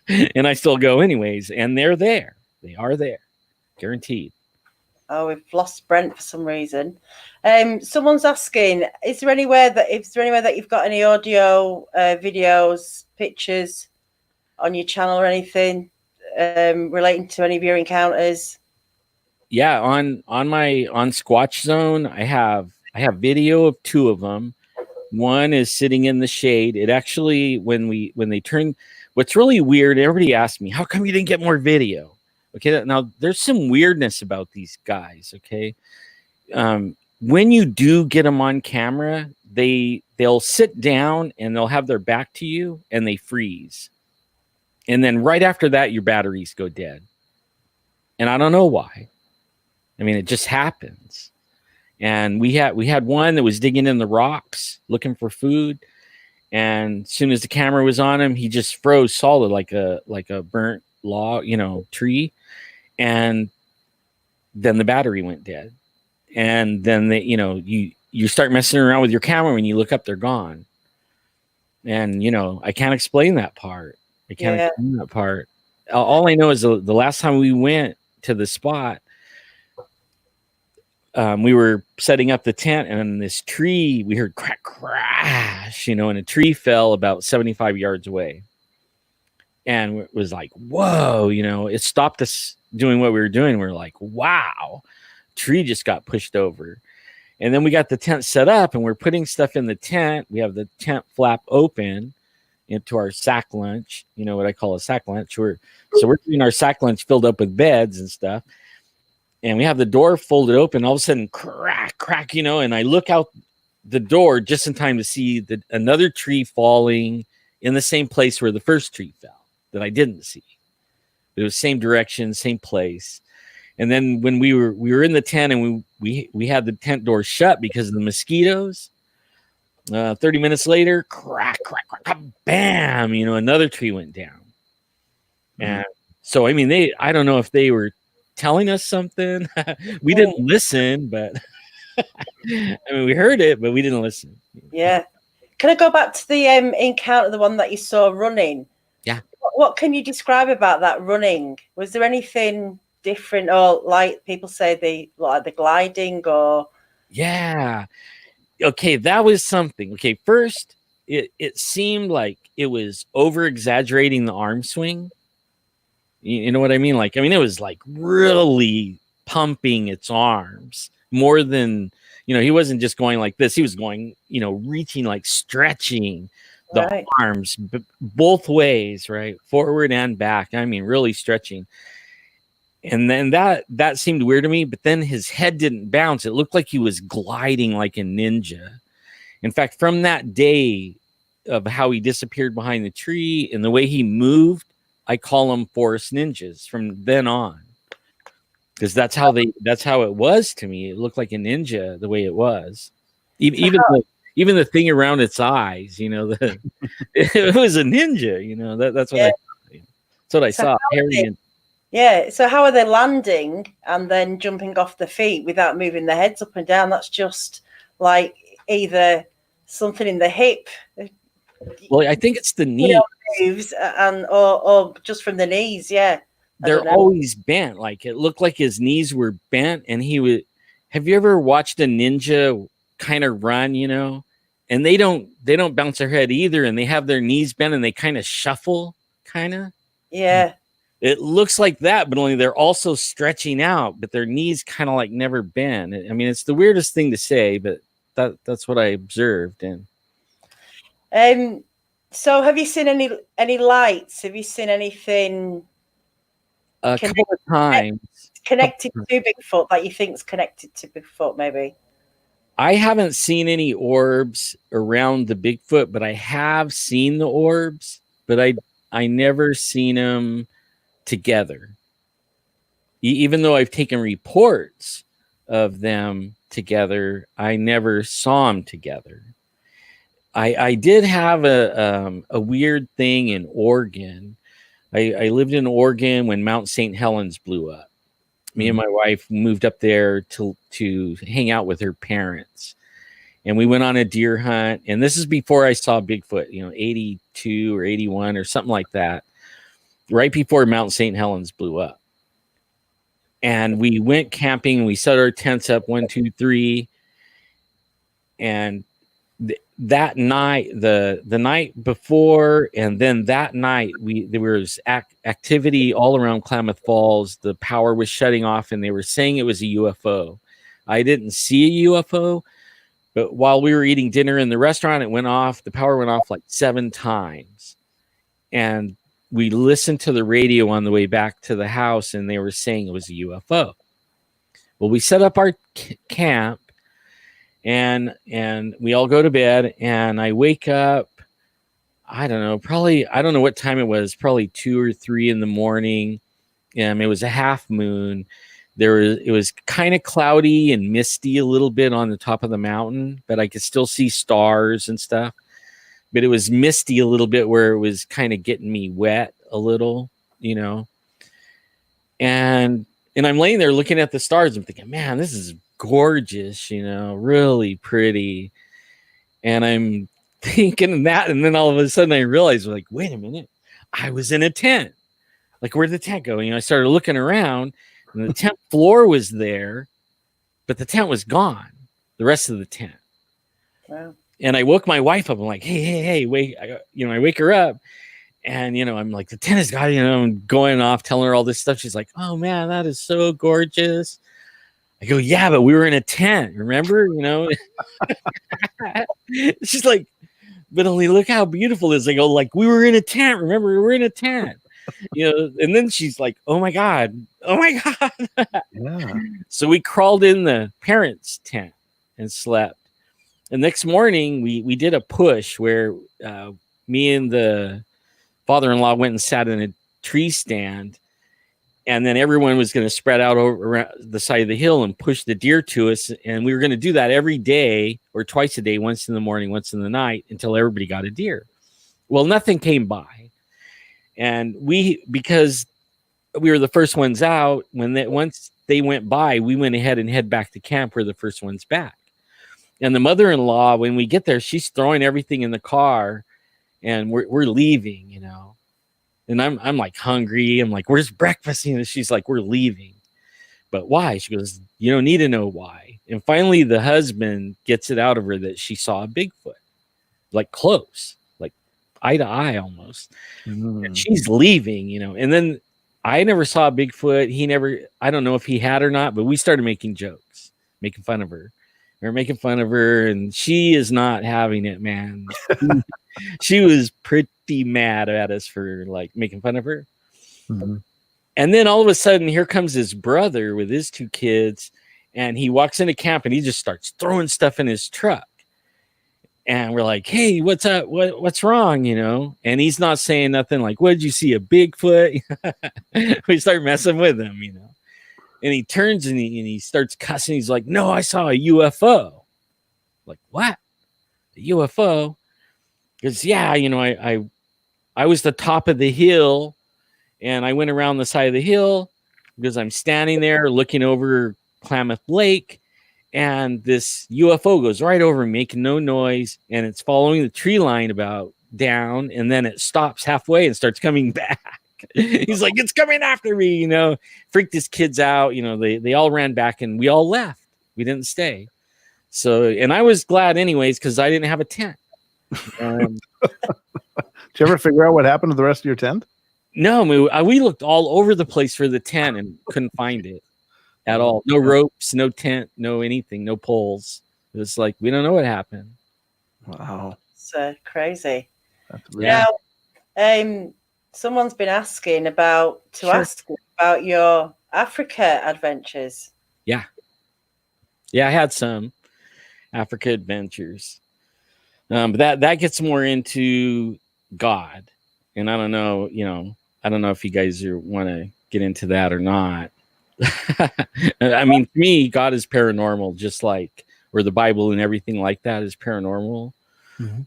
And I still go anyways. And they're there. They are there. Guaranteed. Oh, we've lost Brent for some reason. Someone's asking, is there anywhere that you've got any audio, videos, pictures on your channel or anything relating to any of your encounters? Yeah, on Squatch Zone, I have video of two of them. One is sitting in the shade. It actually, when they turn, what's really weird, everybody asked me, how come you didn't get more video? Okay, now there's some weirdness about these guys, okay? When you do get them on camera, they'll sit down and they'll have their back to you and they freeze. And then right after that, your batteries go dead. And I don't know why. I mean, it just happens. And we had one that was digging in the rocks looking for food, and as soon as the camera was on him, he just froze solid like a burnt log, tree. And then the battery went dead. And then you start messing around with your camera, when you look up, they're gone. And I can't explain that part. I can't explain that part. All I know is the last time we went to the spot, we were setting up the tent, and this tree, we heard crash, and a tree fell about 75 yards away. And it was like, whoa, it stopped us doing what we were doing. We're like, wow, tree just got pushed over. And then we got the tent set up and we're putting stuff in the tent. We have the tent flap open into our sack lunch, what I call a sack lunch. We're doing our sack lunch filled up with beds and stuff. And we have the door folded open. All of a sudden, crack, and I look out the door just in time to see another tree falling in the same place where the first tree fell that I didn't see. It was same direction, same place. And then when we were in the tent and we had the tent door shut because of the mosquitoes, 30 minutes later, crack, bam, another tree went down. And so, I mean, I don't know if they were telling us something. We didn't listen, but I mean, we heard it, but we didn't listen. Yeah. Can I go back to the encounter, the one that you saw running? Yeah. What can you describe about that running? Was there anything different, or like people say the gliding, or? Yeah. Okay, that was something. Okay, first, it seemed like it was over exaggerating the arm swing. You know what I mean? It was like really pumping its arms more than, he wasn't just going like this. He was going, reaching, like stretching the arms both ways, right? Forward and back. I mean, really stretching. And then that seemed weird to me, but then his head didn't bounce. It looked like he was gliding like a ninja. In fact, from that day of how he disappeared behind the tree and the way he moved, I call them forest ninjas from then on. Because that's how it was to me. It looked like a ninja the way it was. Even the thing around its eyes, you know, it was a ninja, you know, that's what I saw. Yeah. So how are they landing and then jumping off the feet without moving their heads up and down? That's just like either something in the hip. Well, I think it's the knee moves or just from the knees. Yeah. They're always bent. Like it looked like his knees were bent, and he would. Have you ever watched a ninja kind of run? You know, and they don't bounce their head either, and they have their knees bent, and they kind of shuffle, kind of. Yeah. It looks like that, but only they're also stretching out, but their knees kind of like never bend. I mean, it's the weirdest thing to say, but that's what I observed. And so, have you seen any lights? Have you seen anything? A couple of times connected to Bigfoot that you think's connected to Bigfoot, maybe. I haven't seen any orbs around the Bigfoot, but I have seen the orbs, but I never seen them together. Even though I've taken reports of them together, I never saw them together. I did have a weird thing in Oregon. I lived in Oregon when Mount St. Helens blew up. Me and my wife moved up there to hang out with her parents. And we went on a deer hunt. And this is before I saw Bigfoot, 82 or 81 or something like that. Right before Mount St. Helens blew up. And we went camping. We set our tents up 1, 2, 3. And that night, the night before, and then that night, there was activity all around Klamath Falls. The power was shutting off, and they were saying it was a UFO. I didn't see a UFO, but while we were eating dinner in the restaurant, it went off. The power went off like 7 times, and we listened to the radio on the way back to the house, and they were saying it was a UFO. Well, we set up our camp. And we all go to bed, and I wake up, I don't know what time it was, probably 2 or 3 in the morning. It was a half moon. It was kind of cloudy and misty a little bit on the top of the mountain, but I could still see stars and stuff. But it was misty a little bit where it was kind of getting me wet a little, And I'm laying there looking at the stars. I'm thinking, man, this is gorgeous, really pretty. And I'm thinking that, and then all of a sudden I realized, like, wait a minute, I was in a tent. Like, where'd the tent go? I started looking around, and the tent floor was there, but the tent was gone. The rest of the tent. Wow. And I woke my wife up. I'm like, hey, wait. I wake her up, and I'm like, the tent is gone. I'm going off, telling her all this stuff. She's like, oh man, that is so gorgeous. I go, yeah, but we were in a tent, remember? She's like, but only look how beautiful it is. I go, like, we were in a tent, remember? We were in a tent. And then she's like, oh my God. Yeah. So we crawled in the parents' tent and slept. The next morning, we did a push where me and the father-in-law went and sat in a tree stand. And then everyone was going to spread out around the side of the hill and push the deer to us. And we were going to do that every day or twice a day, once in the morning, once in the night, until everybody got a deer. Well, nothing came by. And because we were the first ones out, once they went by, we went ahead and head back to camp. We're the first ones back. And the mother-in-law, when we get there, she's throwing everything in the car, and we're leaving, And I'm like hungry. I'm like, where's breakfast? She's like, we're leaving. But why? She goes, you don't need to know why. And finally, the husband gets it out of her that she saw a Bigfoot, like close, like eye to eye almost. Mm-hmm. And she's leaving, And then I never saw a Bigfoot. I don't know if he had or not, but we started making jokes, making fun of her. We were making fun of her, and she is not having it, man. She was pretty mad at us for like making fun of her. Mm-hmm. And then all of a sudden, here comes his brother with his 2 kids, and he walks into camp and he just starts throwing stuff in his truck. And we're like, hey, what's up? What's wrong? You know? And he's not saying nothing like, what did you see, a Bigfoot? We start messing with him, you know? And he turns and he starts cussing. He's like, no, I saw a UFO. Like, what? A UFO? Because, yeah, you know, I was the top of the hill, and I went around the side of the hill because I'm standing there looking over Klamath Lake, and this UFO goes right over me, making no noise, and it's following the tree line about down, and then it stops halfway and starts coming back. He's like, it's coming after me, you know, freaked his kids out. You know, they all ran back and we all left. We didn't stay. So, and I was glad anyways, because I didn't have a tent. Did you ever figure out what happened to the rest of your tent? No, we looked all over the place for the tent and couldn't find it at all. No ropes, no tent, no anything, no poles. It was like, we don't know what happened. Wow. It's crazy. That's weird. Now, someone's been asking about your Africa adventures. Yeah. Yeah, I had some Africa adventures. But that gets more into God. And I don't know, you know, I don't know if you guys want to get into that or not. I mean, to me, God is paranormal, just like where the Bible and everything like that is paranormal. Mm-hmm.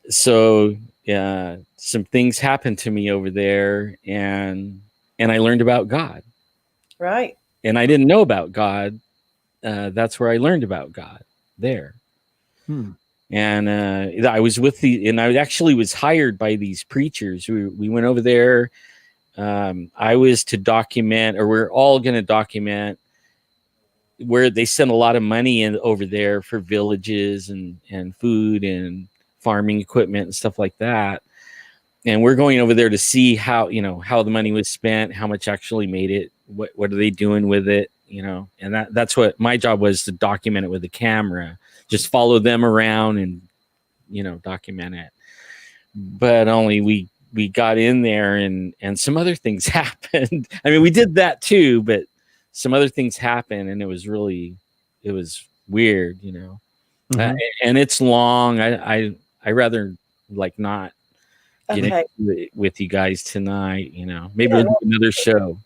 So, yeah, some things happened to me over there, and I learned about God. Right. And I didn't know about God. That's where I learned about God there. And I was and I actually was hired by these preachers. We went over there. I was to document, or we're all going to document, where they send a lot of money in over there for villages and food and farming equipment and stuff like that. And we're going over there to see how the money was spent, how much actually made it, what are they doing with it, you know? And that's what my job was, to document it with the camera, just follow them around and, you know, document it. But only we got in there and some other things happened. I mean, we did that too, but some other things happened, and it was weird, you know. Mm-hmm. And it's long. I rather like not get into it with you guys tonight, you know. Maybe we'll do another show.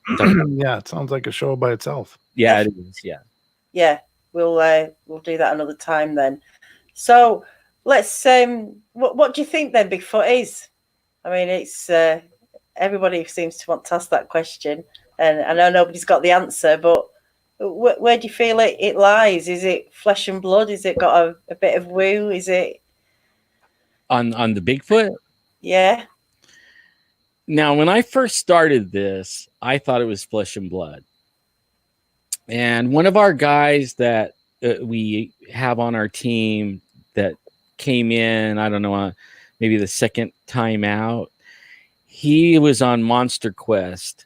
Yeah, it sounds like a show by itself. Yeah, it is. Yeah. Yeah, we'll do that another time then. So let's what do you think then Bigfoot is? I mean, it's everybody seems to want to ask that question, and I know nobody's got the answer, but where do you feel it lies? Is it flesh and blood? Is it got a bit of woo? Is it on the Bigfoot? Yeah. Now, when I first started this, I thought it was flesh and blood. And one of our guys that we have on our team that came in, I don't know, maybe the second time out, he was on Monster Quest,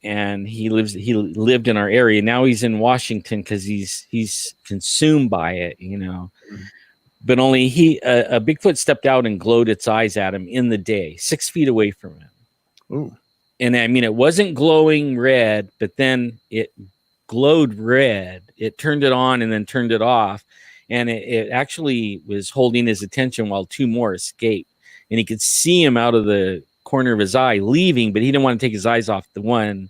and he lived in our area. Now he's in Washington because he's consumed by it, you know. Mm-hmm. But only a Bigfoot stepped out and glowed its eyes at him in the day, 6 feet away from him. Ooh. And I mean, it wasn't glowing red, but then it glowed red. It turned it on and then turned it off. And it actually was holding his attention while 2 more escaped. And he could see him out of the corner of his eye leaving, but he didn't want to take his eyes off the one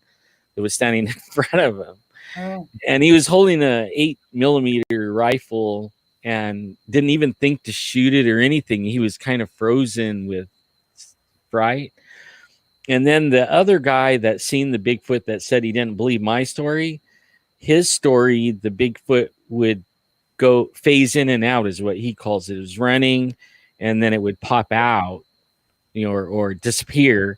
that was standing in front of him. Oh. And he was holding a 8mm rifle and didn't even think to shoot it or anything. He was kind of frozen with fright. And then the other guy that seen the Bigfoot that said he didn't believe my story, his story, the Bigfoot would go phase in and out, is what he calls it. It was running, and then it would pop out, you know, or disappear.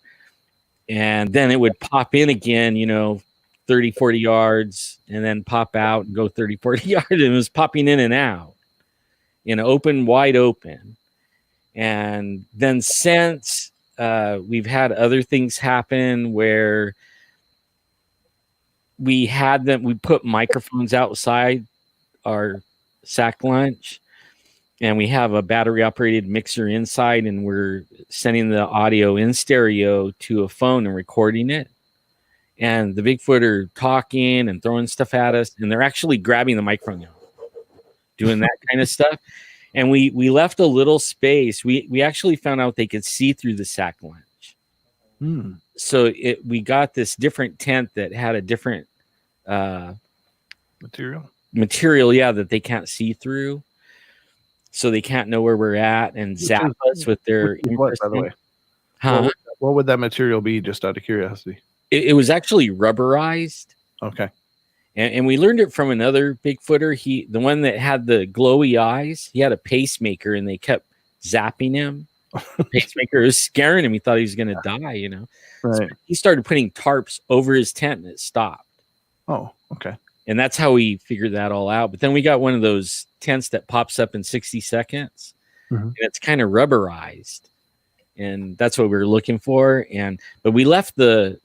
And then it would pop in again, you know, 30, 40 yards, and then pop out and go 30, 40 yards. And it was popping in and out, you know, wide open. And then since we've had other things happen where we put microphones outside our sack lunch, and we have a battery operated mixer inside, and we're sending the audio in stereo to a phone and recording it. and the Bigfoot are talking and throwing stuff at us, and they're actually grabbing the microphone, doing that kind of stuff. And we left a little space. We actually found out they could see through the sack lunch. So we got this different tent that had a different material, yeah, that they can't see through. So they can't know where we're at and zap us with their what, by the way? Huh? What would that material be, just out of curiosity? It was actually rubberized. Okay. And we learned it from another Bigfooter. The one that had the glowy eyes, he had a pacemaker and they kept zapping him. The pacemaker was scaring him. He thought he was going to die, you know. Right. So he started putting tarps over his tent and it stopped. Oh, okay. And that's how we figured that all out. But then we got one of those tents that pops up in 60 seconds. And it's kind of rubberized. And that's what we were looking for. But we left the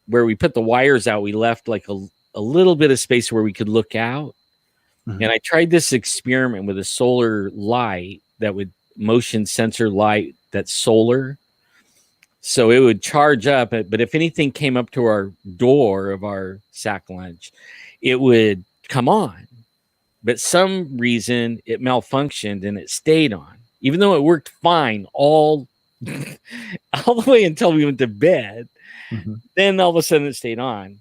where we put the wires out, we left like a little bit of space where we could look out. And I tried this experiment with a solar light that would motion sensor light that's solar. So it would charge up, but if anything came up to our door of our sack lunch, it would come on. But some reason it malfunctioned and it stayed on, even though it worked fine all the way until we went to bed. Then all of a sudden it stayed on.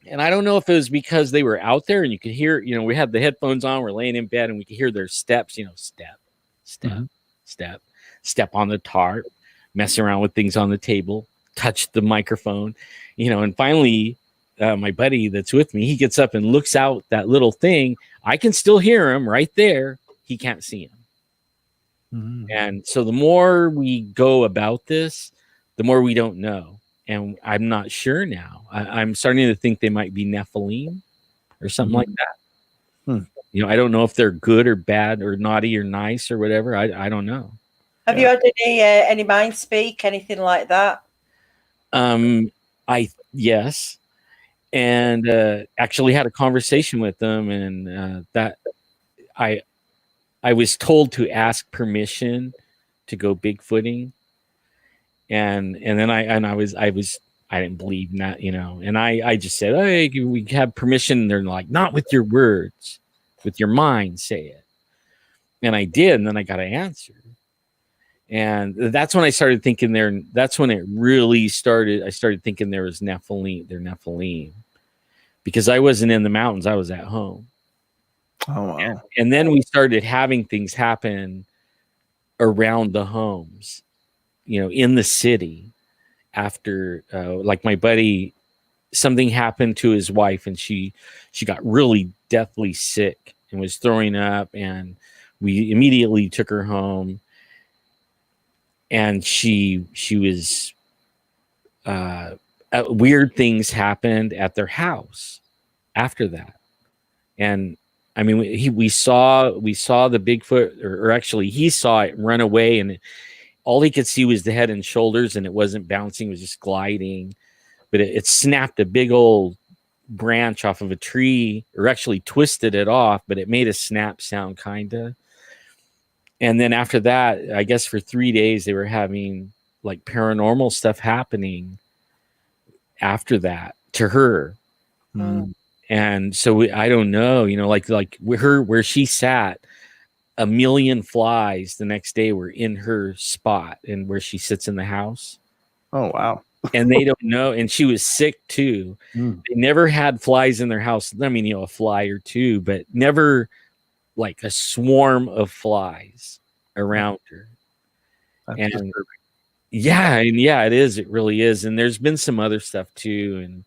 And I don't know if it was because they were out there and you could hear, you know, we had the headphones on, we're laying in bed and we could hear their steps, you know, step, step on the tarp, mess around with things on the table, touch the microphone, you know, and finally my buddy that's with me, he gets up and looks out that little thing. I can still hear him right there. He can't see him. And so the more we go about this, the more we don't know. And I'm not sure now. I'm starting to think they might be Nephilim or something like that. You know, I don't know if they're good or bad or naughty or nice or whatever. I don't know. Have you had any mind speak, anything like that? Yes. And actually had a conversation with them, and that I was told to ask permission to go Bigfooting. And then I didn't believe in that, you know, and I just said, hey, we have permission. And they're like, not with your words, with your mind, say it. And I did, and then I got an answer. And that's when I started thinking that's when it really started. I started thinking there was Nephilim, they're Nephilim, because I wasn't in the mountains, I was at home. Oh, wow. And then we started having things happen around the homes, you know, in the city. After like my buddy, something happened to his wife and she got really deathly sick and was throwing up, and we immediately took her home, and she was weird things happened at their house after that. And I mean, we saw the Bigfoot, or actually he saw it run away, and all he could see was the head and shoulders, and it wasn't bouncing, it was just gliding. But it snapped a big old branch off of a tree, or actually twisted it off, but it made a snap sound, kind of. And then after that, I guess for 3 days, they were having like paranormal stuff happening after that to her. And so I don't know, you know, like where she sat, 1 million flies the next day were in her spot and where she sits in the house. Oh, wow. And they don't know. And she was sick too. They never had flies in their house. I mean, you know, a fly or two, but never like a swarm of flies around her. That's and yeah, it is. It really is. And there's been some other stuff too. And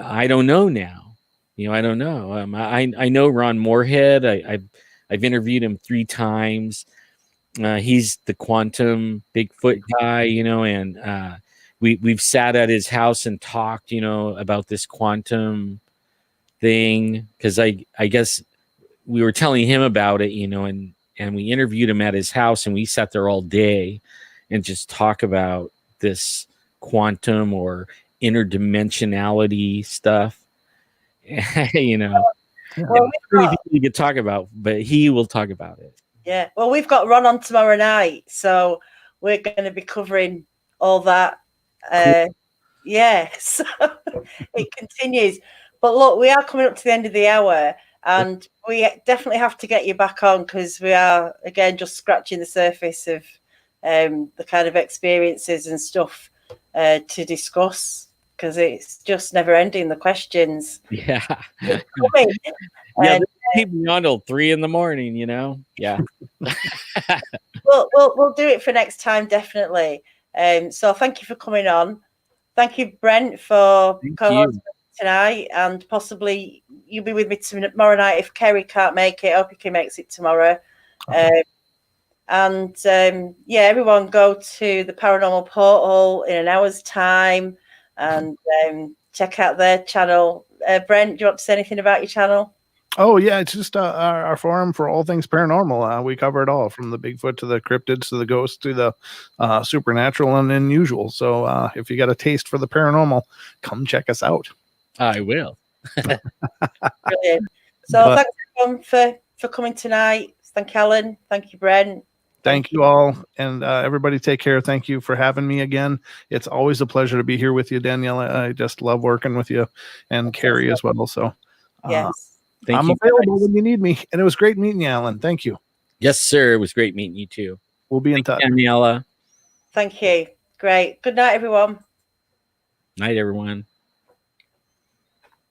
I don't know now. You know, I don't know. I know Ron Moorhead. I've interviewed him 3 times. He's the quantum Bigfoot guy, you know, and we've sat at his house and talked, you know, about this quantum thing, because I guess we were telling him about it, you know, and we interviewed him at his house, and we sat there all day and just talk about this quantum or interdimensionality stuff. You know, well, many people you could talk about, but he will talk about it. Yeah, well, we've got Ron on tomorrow night, so we're going to be covering all that. Cool. Yeah, so it continues. But look, we are coming up to the end of the hour, and we definitely have to get you back on, because we are, again, just scratching the surface of the kind of experiences and stuff to discuss, because it's just never ending, the questions. Yeah. Coming. Yeah, And, keep me on till 3 a.m, you know? Yeah. we'll do it for next time, definitely. So thank you for coming on. Thank you, Brent, for co-hosting tonight, and possibly you'll be with me tomorrow night if Kerry can't make it. I hope he can make it tomorrow. And everyone go to the Paranormal Portal in an hour's time and check out their channel. Brent, do you want to say anything about your channel? Oh yeah, it's just our forum for all things paranormal. We cover it all, from the Bigfoot to the cryptids to the ghosts to the supernatural and unusual. So if you got a taste for the paranormal, come check us out. I will. Brilliant. So thanks everyone for coming tonight. Thank you, Alan. Thank you, Brent. Thank you all, and everybody take care. Thank you for having me again. It's always a pleasure to be here with you, Daniela. I just love working with you, and Carrie as well. So yes. I'm available when you need me. And it was great meeting you, Alan. Thank you. Yes, sir. It was great meeting you too. We'll be in touch. Daniela. Thank you. Great. Good night, everyone. Night, everyone.